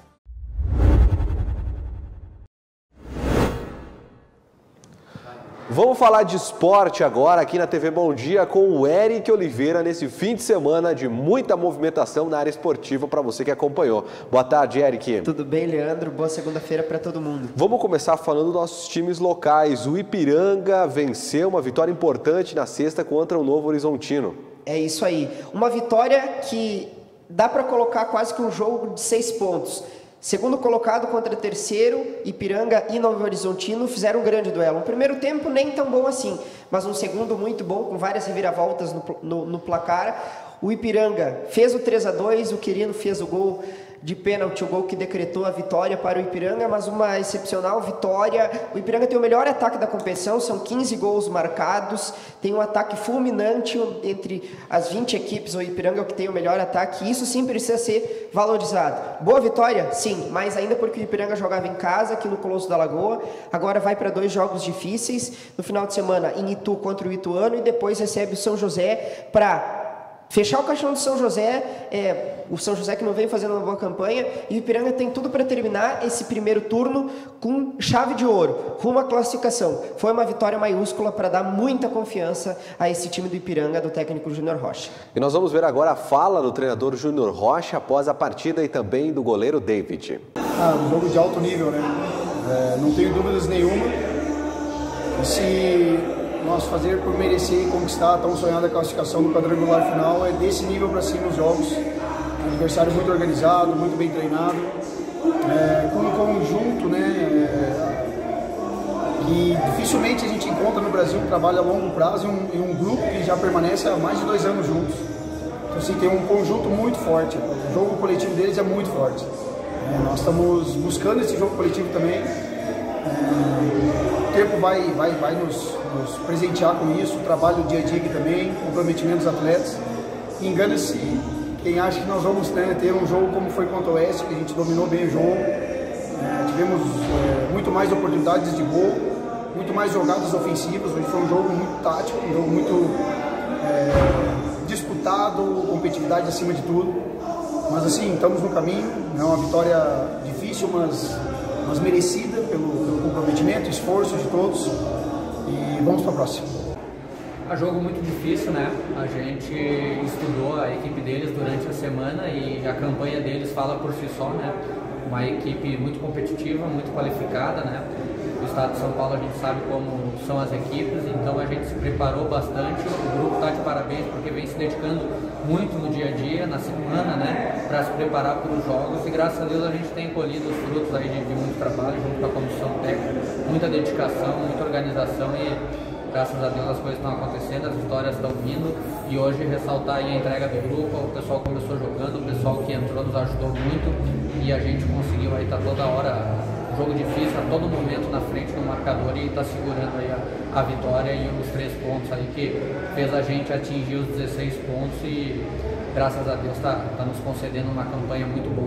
Vamos falar de esporte agora aqui na TV Bom Dia com o Eric Oliveira nesse fim de semana de muita movimentação na área esportiva para você que acompanhou. Boa tarde, Eric. Tudo bem, Leandro? Boa segunda-feira para todo mundo. Vamos começar falando dos nossos times locais. O Ipiranga venceu uma vitória importante na sexta contra o Novo Horizontino. É isso aí. Uma vitória que dá para colocar quase que um jogo de 6 pontos. Segundo colocado contra terceiro, Ipiranga e Novo Horizontino fizeram um grande duelo. Um primeiro tempo nem tão bom assim, mas um segundo muito bom, com várias reviravoltas no placar. O Ipiranga fez o 3-2, o Quirino fez o gol de pênalti, o gol que decretou a vitória para o Ipiranga, mas uma excepcional vitória. O Ipiranga tem o melhor ataque da competição, são 15 gols marcados, tem um ataque fulminante entre as 20 equipes, o Ipiranga é o que tem o melhor ataque, e isso sim precisa ser valorizado. Boa vitória? Sim, mas ainda porque o Ipiranga jogava em casa, aqui no Colosso da Lagoa, agora vai para 2 jogos difíceis, no final de semana em Itu contra o Ituano, e depois recebe o São José para fechar o caixão do São José, o São José que não vem fazendo uma boa campanha, e o Ipiranga tem tudo para terminar esse primeiro turno com chave de ouro, rumo à classificação. Foi uma vitória maiúscula para dar muita confiança a esse time do Ipiranga, do técnico Júnior Rocha. E nós vamos ver agora a fala do treinador Júnior Rocha após a partida e também do goleiro David. Um jogo de alto nível, né? Não tenho dúvidas nenhuma. E se nós fazer por merecer e conquistar a tão sonhada classificação do quadrangular final, é desse nível para cima os jogos. Adversário muito organizado, muito bem treinado, como conjunto, né, que dificilmente a gente encontra no Brasil, que trabalha a longo prazo e um grupo que já permanece há mais de 2 anos juntos. Então assim, tem um conjunto muito forte, o jogo coletivo deles é muito forte. Nós estamos buscando esse jogo coletivo também. O tempo vai nos presentear com isso, o trabalho do dia a dia aqui também, o comprometimento dos atletas. Engana-se quem acha que nós vamos ter um jogo como foi contra o Oeste, que a gente dominou bem o jogo. Tivemos muito mais oportunidades de gol, muito mais jogadas ofensivas. Hoje foi um jogo muito tático, um jogo muito disputado, competitividade acima de tudo. Mas assim, estamos no caminho, é uma vitória difícil, mas merecida pelo comprometimento, esforço de todos, e vamos para a próxima. É um jogo muito difícil, né? A gente estudou a equipe deles durante a semana e a campanha deles fala por si só, né? Uma equipe muito competitiva, muito qualificada, né? O estado de São Paulo a gente sabe como são as equipes, então a gente se preparou bastante. O grupo está de parabéns porque vem se dedicando muito no dia a dia, na semana, né? Para se preparar para os jogos, e graças a Deus a gente tem colhido os frutos aí de muito trabalho junto com a comissão técnica, muita dedicação, muita organização, e graças a Deus as coisas estão acontecendo, as vitórias estão vindo, e hoje ressaltar aí a entrega do grupo, o pessoal começou jogando, o pessoal que entrou nos ajudou muito, e a gente conseguiu aí estar toda hora, jogo difícil, a todo momento na frente do marcador, e está segurando aí a vitória e os 3 pontos aí que fez a gente atingir os 16 pontos, e graças a Deus está nos concedendo uma campanha muito boa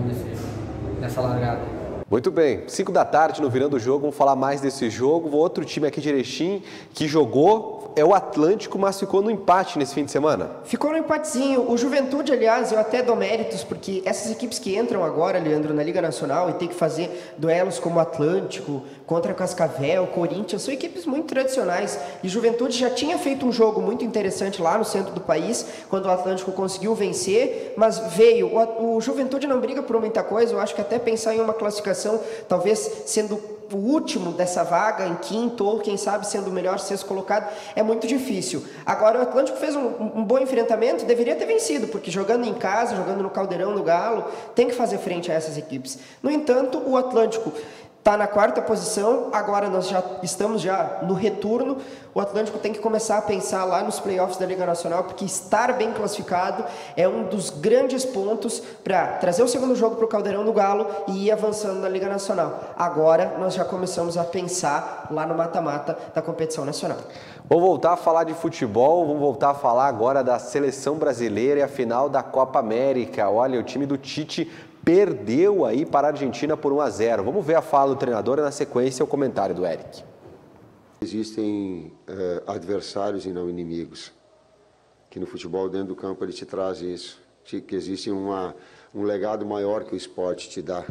nessa largada. Muito bem, 5 da tarde no Virando o Jogo, vamos falar mais desse jogo. O outro time aqui de Erechim que jogou é o Atlântico, mas ficou no empate nesse fim de semana. Ficou no empatezinho. O Juventude, aliás, eu até dou méritos, porque essas equipes que entram agora, Leandro, na Liga Nacional e tem que fazer duelos como o Atlântico, contra Cascavel, Corinthians, são equipes muito tradicionais. E Juventude já tinha feito um jogo muito interessante lá no centro do país, quando o Atlântico conseguiu vencer, mas veio. O Juventude não briga por muita coisa, eu acho que até pensar em uma classificação, talvez sendo o último dessa vaga, em quinto, ou quem sabe sendo o melhor sexto colocado, é muito difícil. Agora o Atlântico fez um bom enfrentamento, deveria ter vencido, porque jogando em casa, jogando no Caldeirão, no Galo, tem que fazer frente a essas equipes. No entanto, o Atlântico está na 4ª posição, agora nós já estamos no retorno. O Atlântico tem que começar a pensar lá nos playoffs da Liga Nacional, porque estar bem classificado é um dos grandes pontos para trazer o segundo jogo para o Caldeirão do Galo e ir avançando na Liga Nacional. Agora nós já começamos a pensar lá no mata-mata da competição nacional. Vamos voltar a falar de futebol, vamos voltar a falar agora da seleção brasileira e a final da Copa América. Olha, o time do Tite perdeu aí para a Argentina por 1-0. Vamos ver a fala do treinador e na sequência o comentário do Eric. Existem adversários e não inimigos, que no futebol dentro do campo ele te traz isso, que existe um legado maior que o esporte te dá,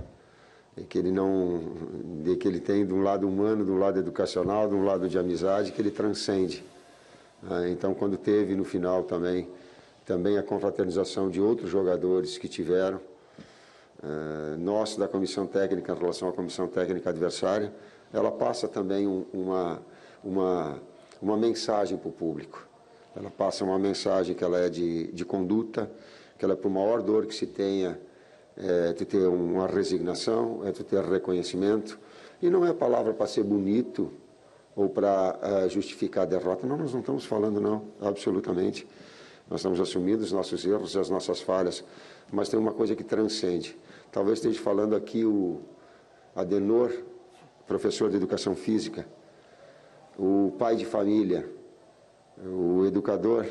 que ele tem de um lado humano, de um lado educacional, de um lado de amizade, que ele transcende. Então, quando teve no final também a confraternização de outros jogadores que tiveram, nós da comissão técnica em relação à comissão técnica adversária, ela passa também uma mensagem para o público. Ela passa uma mensagem que ela é de conduta, que ela é para o maior dor que se tenha, de ter uma resignação, de ter reconhecimento. E não é palavra para ser bonito ou para justificar a derrota. Não, nós não estamos falando, não, absolutamente. Nós estamos assumindo os nossos erros e as nossas falhas, mas tem uma coisa que transcende. Talvez esteja falando aqui o Adenor, professor de educação física, o pai de família, o educador,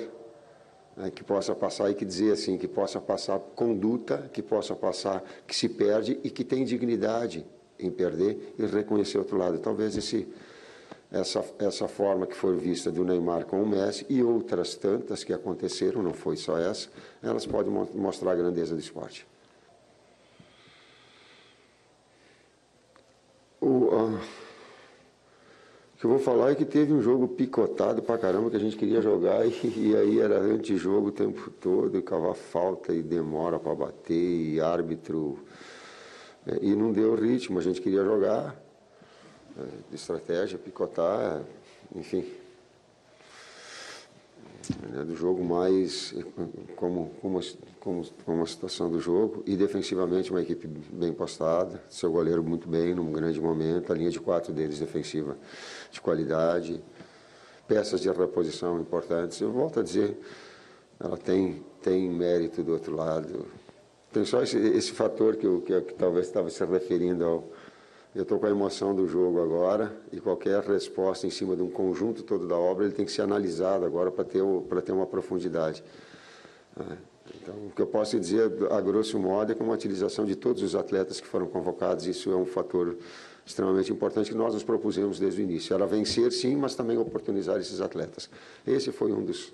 que possa passar e que dizer assim, que possa passar conduta, que possa passar que se perde e que tem dignidade em perder e reconhecer o outro lado. Talvez essa forma que foi vista do Neymar com o Messi e outras tantas que aconteceram, não foi só essa, elas podem mostrar a grandeza do esporte. O que eu vou falar é que teve um jogo picotado pra caramba que a gente queria jogar e aí era antijogo o tempo todo, e cavar falta e demora para bater e árbitro, e não deu ritmo, a gente queria jogar, de estratégia, picotar, enfim. Do jogo mais como a situação do jogo, e defensivamente uma equipe bem postada, seu goleiro muito bem num grande momento, a linha de 4 deles defensiva de qualidade, peças de reposição importantes. Eu volto a dizer, ela tem mérito do outro lado. Tem só esse fator que talvez estava se referindo ao... Eu estou com a emoção do jogo agora, e qualquer resposta em cima de um conjunto todo da obra, ele tem que ser analisado agora para ter uma profundidade. Então, o que eu posso dizer, a grosso modo, é que uma utilização de todos os atletas que foram convocados, isso é um fator extremamente importante que nós nos propusemos desde o início. Era vencer, sim, mas também oportunizar esses atletas. Esse foi um dos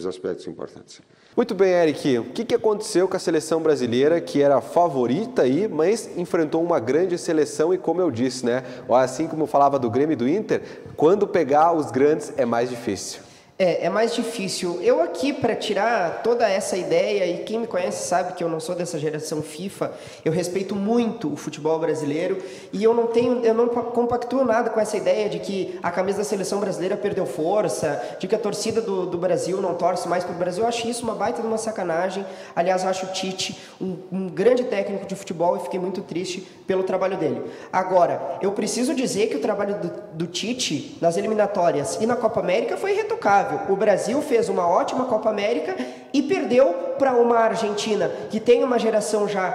aspectos importantes. Muito bem, Eric. O que aconteceu com a seleção brasileira, que era a favorita aí, mas enfrentou uma grande seleção e, como eu disse, né? Assim como eu falava do Grêmio e do Inter, quando pegar os grandes é mais difícil. É mais difícil. Eu aqui, para tirar toda essa ideia, e quem me conhece sabe que eu não sou dessa geração FIFA, eu respeito muito o futebol brasileiro e eu não compactuo nada com essa ideia de que a camisa da seleção brasileira perdeu força, de que a torcida do Brasil não torce mais para o Brasil. Eu acho isso uma baita de uma sacanagem. Aliás, eu acho o Tite um grande técnico de futebol e fiquei muito triste pelo trabalho dele. Agora, eu preciso dizer que o trabalho do Tite nas eliminatórias e na Copa América foi irretocável. O Brasil fez uma ótima Copa América e perdeu para uma Argentina que tem uma geração já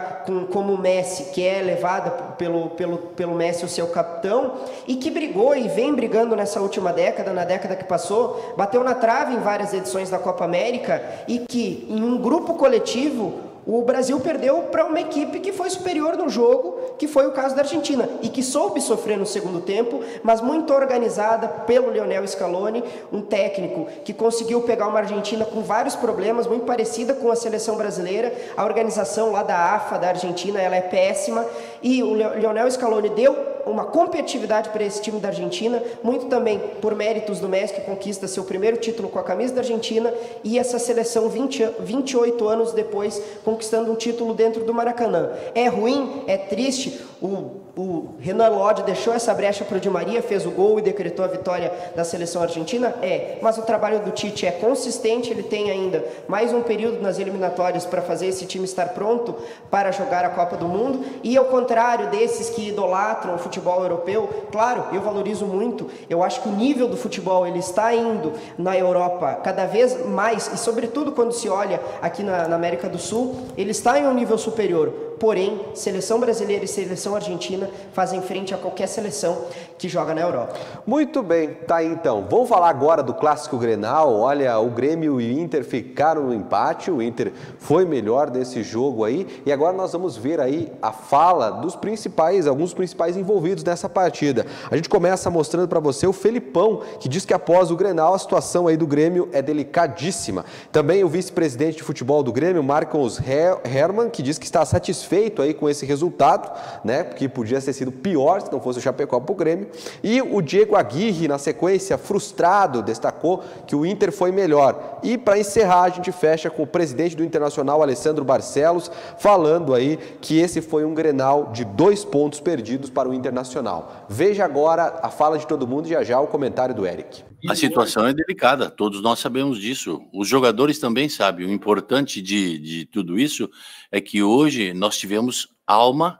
como o Messi, que é levada pelo Messi, o seu capitão, e que brigou e vem brigando nessa última década, na década que passou, bateu na trave em várias edições da Copa América e que, em um grupo coletivo, o Brasil perdeu para uma equipe que foi superior no jogo, que foi o caso da Argentina, e que soube sofrer no segundo tempo, mas muito organizada pelo Lionel Scaloni, um técnico que conseguiu pegar uma Argentina com vários problemas, muito parecida com a seleção brasileira. A organização lá da AFA, da Argentina, ela é péssima, e o Lionel Scaloni deu uma competitividade para esse time da Argentina, muito também por méritos do Messi, que conquista seu primeiro título com a camisa da Argentina, e essa seleção 28 anos depois conquistando um título dentro do Maracanã. É ruim, é triste, o Renan Lodge deixou essa brecha para o Di Maria, fez o gol e decretou a vitória da seleção argentina, mas o trabalho do Tite é consistente, ele tem ainda mais um período nas eliminatórias para fazer esse time estar pronto para jogar a Copa do Mundo, e ao contrário desses que idolatram o futebol europeu, claro, eu valorizo muito, eu acho que o nível do futebol ele está indo na Europa cada vez mais, e sobretudo quando se olha aqui na América do Sul, ele está em um nível superior. porém, seleção brasileira e seleção argentina fazem frente a qualquer seleção que joga na Europa. Muito bem, tá aí então. Vamos falar agora do Clássico Grenal. Olha, o Grêmio e o Inter ficaram no empate, o Inter foi melhor nesse jogo aí, e agora nós vamos ver aí a fala dos principais, alguns principais envolvidos nessa partida. A gente começa mostrando para você o Felipão, que diz que após o Grenal a situação aí do Grêmio é delicadíssima. Também o vice-presidente de futebol do Grêmio, Marcos Hermann, que diz que está satisfeito aí com esse resultado, né, que podia ter sido pior se não fosse o Chapecó para o Grêmio. E o Diego Aguirre, na sequência, frustrado, destacou que o Inter foi melhor. E para encerrar, a gente fecha com o presidente do Internacional, Alessandro Barcelos, falando aí que esse foi um Grenal de 2 pontos perdidos para o Internacional. Veja agora a fala de todo mundo e já o comentário do Eric. A situação é delicada, todos nós sabemos disso. Os jogadores também sabem. O importante de tudo isso é que hoje nós tivemos alma,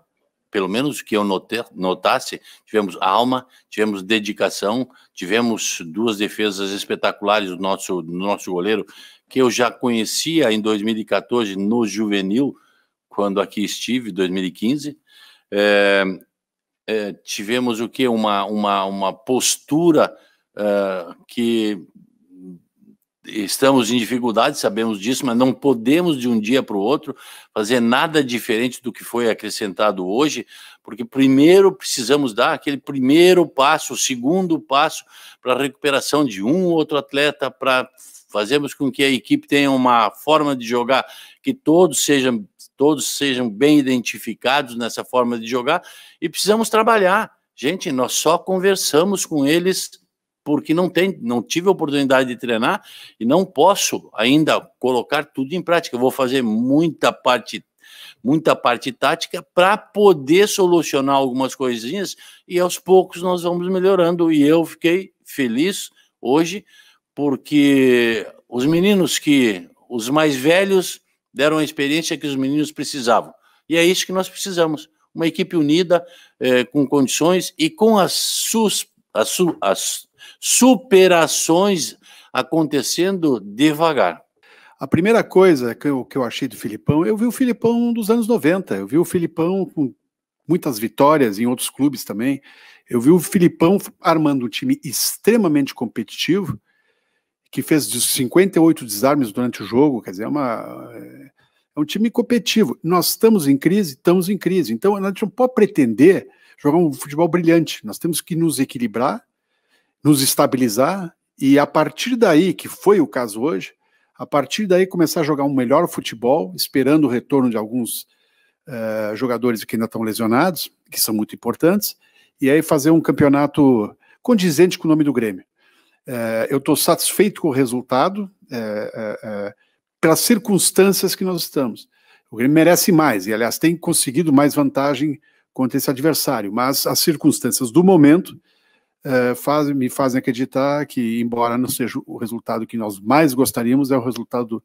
pelo menos que eu notasse, tivemos alma, tivemos dedicação, tivemos 2 defesas espetaculares do nosso goleiro, que eu já conhecia em 2014 no Juvenil, quando aqui estive, 2015. Tivemos o quê? Uma postura que estamos em dificuldade, sabemos disso, mas não podemos de um dia para o outro fazer nada diferente do que foi acrescentado hoje, porque primeiro precisamos dar aquele primeiro passo, o segundo passo para a recuperação de um ou outro atleta, para fazermos com que a equipe tenha uma forma de jogar que todos sejam bem identificados nessa forma de jogar, e precisamos trabalhar. Gente, nós só conversamos com eles porque não tive a oportunidade de treinar e não posso ainda colocar tudo em prática. Eu vou fazer muita parte tática para poder solucionar algumas coisinhas e aos poucos nós vamos melhorando. E eu fiquei feliz hoje porque os mais velhos deram a experiência que os meninos precisavam. E é isso que nós precisamos. Uma equipe unida, com condições e com as superações acontecendo devagar. A primeira coisa que eu achei do Filipão, eu vi o Filipão dos anos 90, eu vi o Filipão com muitas vitórias em outros clubes também, eu vi o Filipão armando um time extremamente competitivo, que fez 58 desarmes durante o jogo, quer dizer, é um time competitivo. Nós estamos em crise, então a gente não pode pretender jogar um futebol brilhante, nós temos que nos equilibrar, nos estabilizar e a partir daí, que foi o caso hoje, a partir daí começar a jogar um melhor futebol, esperando o retorno de alguns jogadores que ainda estão lesionados, que são muito importantes, e aí fazer um campeonato condizente com o nome do Grêmio. Eu estou satisfeito com o resultado, pelas circunstâncias que nós estamos. O Grêmio merece mais, e aliás tem conseguido mais vantagem contra esse adversário, mas as circunstâncias do momento me fazem acreditar que, embora não seja o resultado que nós mais gostaríamos, é o resultado,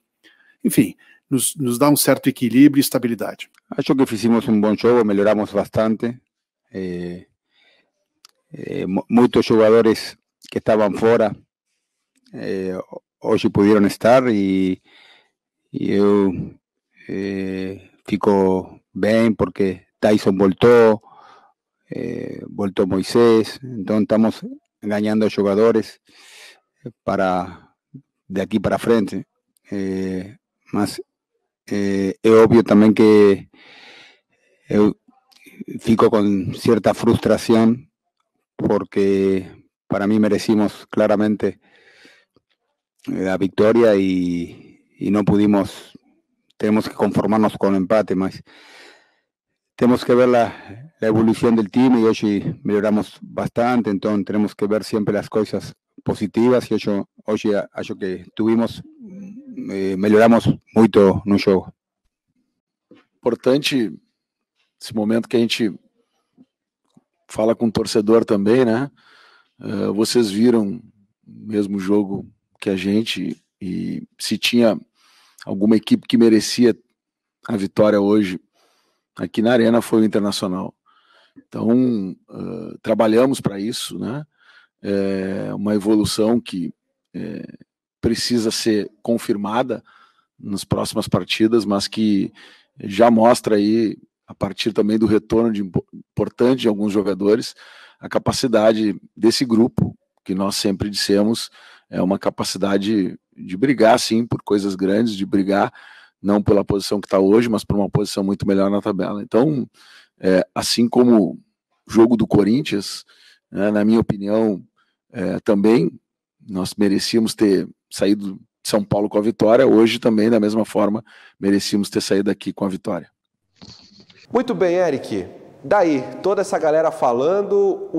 enfim, nos dá um certo equilíbrio e estabilidade. Acho que fizemos um bom jogo, melhoramos bastante. Muitos jogadores que estavam fora hoje puderam estar e eu fico bem porque Tyson voltou. Voltou Moisés, então estamos ganhando jogadores de aqui para frente, mas é óbvio também que eu fico com certa frustração porque para mim merecimos claramente a vitória e não pudimos, temos que conformarnos com o empate, mas temos que ver a evolução do time e hoje melhoramos bastante, então temos que ver sempre as coisas positivas e hoje acho que melhoramos muito no jogo. Importante esse momento que a gente fala com o torcedor também, né? Vocês viram o mesmo jogo que a gente e se tinha alguma equipe que merecia a vitória hoje aqui na Arena foi o Internacional. Então, trabalhamos para isso, né? É uma evolução que precisa ser confirmada nas próximas partidas, mas que já mostra aí a partir também do retorno importante de alguns jogadores, a capacidade desse grupo, que nós sempre dissemos, é uma capacidade de brigar, sim, por coisas grandes, de brigar não pela posição que está hoje, mas por uma posição muito melhor na tabela. Então, assim como o jogo do Corinthians, né, na minha opinião, também nós merecíamos ter saído de São Paulo com a vitória, hoje também, da mesma forma, merecíamos ter saído daqui com a vitória. Muito bem, Eric. Daí, toda essa galera falando,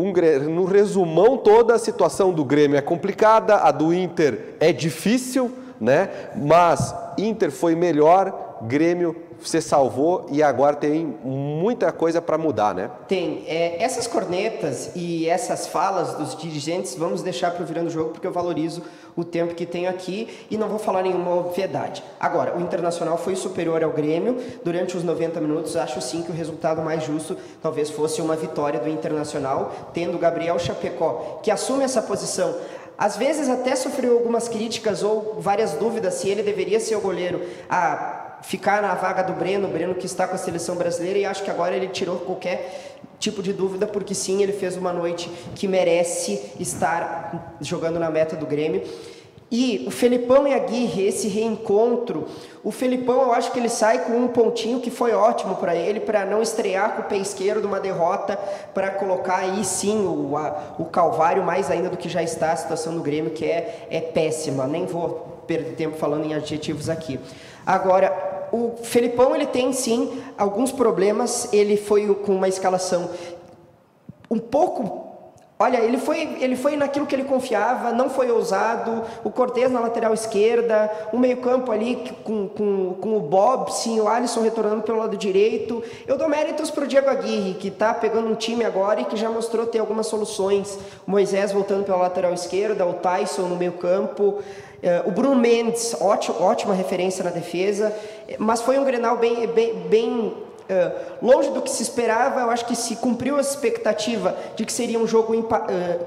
no resumão, toda a situação do Grêmio é complicada, a do Inter é difícil, né? Mas Inter foi melhor, Grêmio se salvou e agora tem muita coisa para mudar, né? Tem. Essas cornetas e essas falas dos dirigentes, vamos deixar para o Virando o Jogo, porque eu valorizo o tempo que tenho aqui e não vou falar nenhuma obviedade. Agora, o Internacional foi superior ao Grêmio durante os 90 minutos. Acho sim que o resultado mais justo talvez fosse uma vitória do Internacional, tendo Gabriel Chapecó, que assume essa posição. Às vezes até sofreu algumas críticas ou várias dúvidas se ele deveria ser o goleiro a ficar na vaga do Breno que está com a seleção brasileira, e acho que agora ele tirou qualquer tipo de dúvida, porque sim, ele fez uma noite que merece estar jogando na meta do Grêmio. E o Felipão e a Aguirre, esse reencontro, o Felipão eu acho que ele sai com um pontinho que foi ótimo para ele, para não estrear com o pé esquerdo uma derrota, para colocar aí sim o calvário mais ainda do que já está a situação do Grêmio, que é péssima, nem vou perder tempo falando em adjetivos aqui. Agora, o Felipão ele tem sim alguns problemas, ele foi com uma escalação um pouco... Olha, ele foi naquilo que ele confiava, não foi ousado, o Cortez na lateral esquerda, o meio-campo ali com o Bob, sim, o Alisson retornando pelo lado direito. Eu dou méritos para o Diego Aguirre, que está pegando um time agora e que já mostrou ter algumas soluções. O Moisés voltando pela lateral esquerda, o Tyson no meio-campo, o Bruno Mendes, ótima referência na defesa, mas foi um Grenal bem longe do que se esperava. Eu acho que se cumpriu a expectativa de que seria um jogo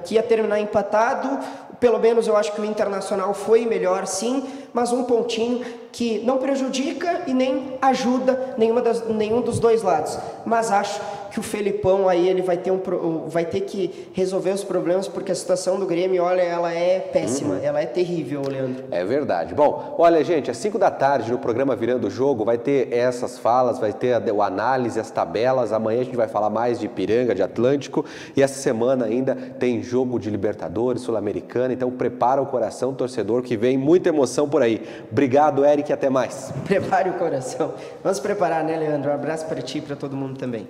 que ia terminar empatado. Pelo menos eu acho que o Internacional foi melhor, sim, mas um pontinho que não prejudica e nem ajuda nenhum dos dois lados. Mas acho que o Felipão aí ele vai ter que resolver os problemas, porque a situação do Grêmio, olha, ela é péssima, ela é terrível, Leandro. É verdade. Bom, olha, gente, às 5 da tarde no programa Virando o Jogo vai ter essas falas, vai ter a análise, as tabelas. Amanhã a gente vai falar mais de Ipiranga, de Atlântico, e essa semana ainda tem jogo de Libertadores, Sul-Americana, então prepara o coração, torcedor, que vem muita emoção por aí. Obrigado, Eric, até mais. Prepare o coração. Vamos preparar, né, Leandro? Um abraço para ti e para todo mundo também.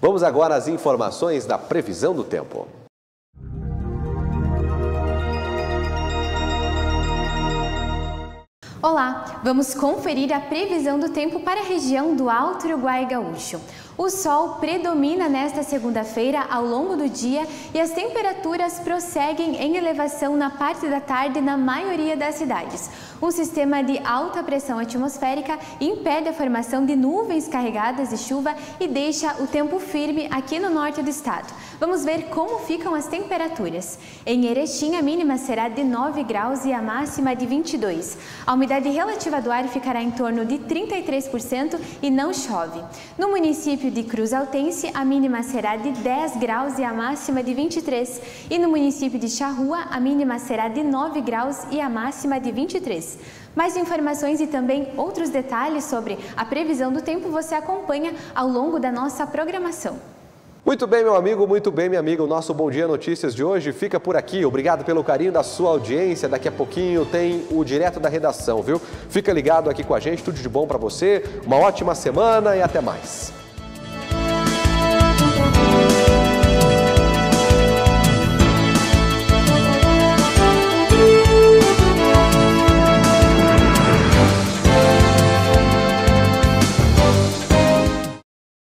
Vamos agora às informações da previsão do tempo. Olá, vamos conferir a previsão do tempo para a região do Alto Uruguai Gaúcho. O sol predomina nesta segunda-feira ao longo do dia e as temperaturas prosseguem em elevação na parte da tarde na maioria das cidades. Um sistema de alta pressão atmosférica impede a formação de nuvens carregadas de chuva e deixa o tempo firme aqui no norte do estado. Vamos ver como ficam as temperaturas. Em Erechim, a mínima será de 9 graus e a máxima de 22. A umidade relativa do ar ficará em torno de 33% e não chove. No município de Cruz Altense, a mínima será de 10 graus e a máxima de 23. E no município de Charrua, a mínima será de 9 graus e a máxima de 23. Mais informações e também outros detalhes sobre a previsão do tempo você acompanha ao longo da nossa programação. Muito bem, meu amigo, muito bem, minha amiga. O nosso Bom Dia Notícias de hoje fica por aqui. Obrigado pelo carinho da sua audiência. Daqui a pouquinho tem o Direto da Redação, viu? Fica ligado aqui com a gente. Tudo de bom para você. Uma ótima semana e até mais.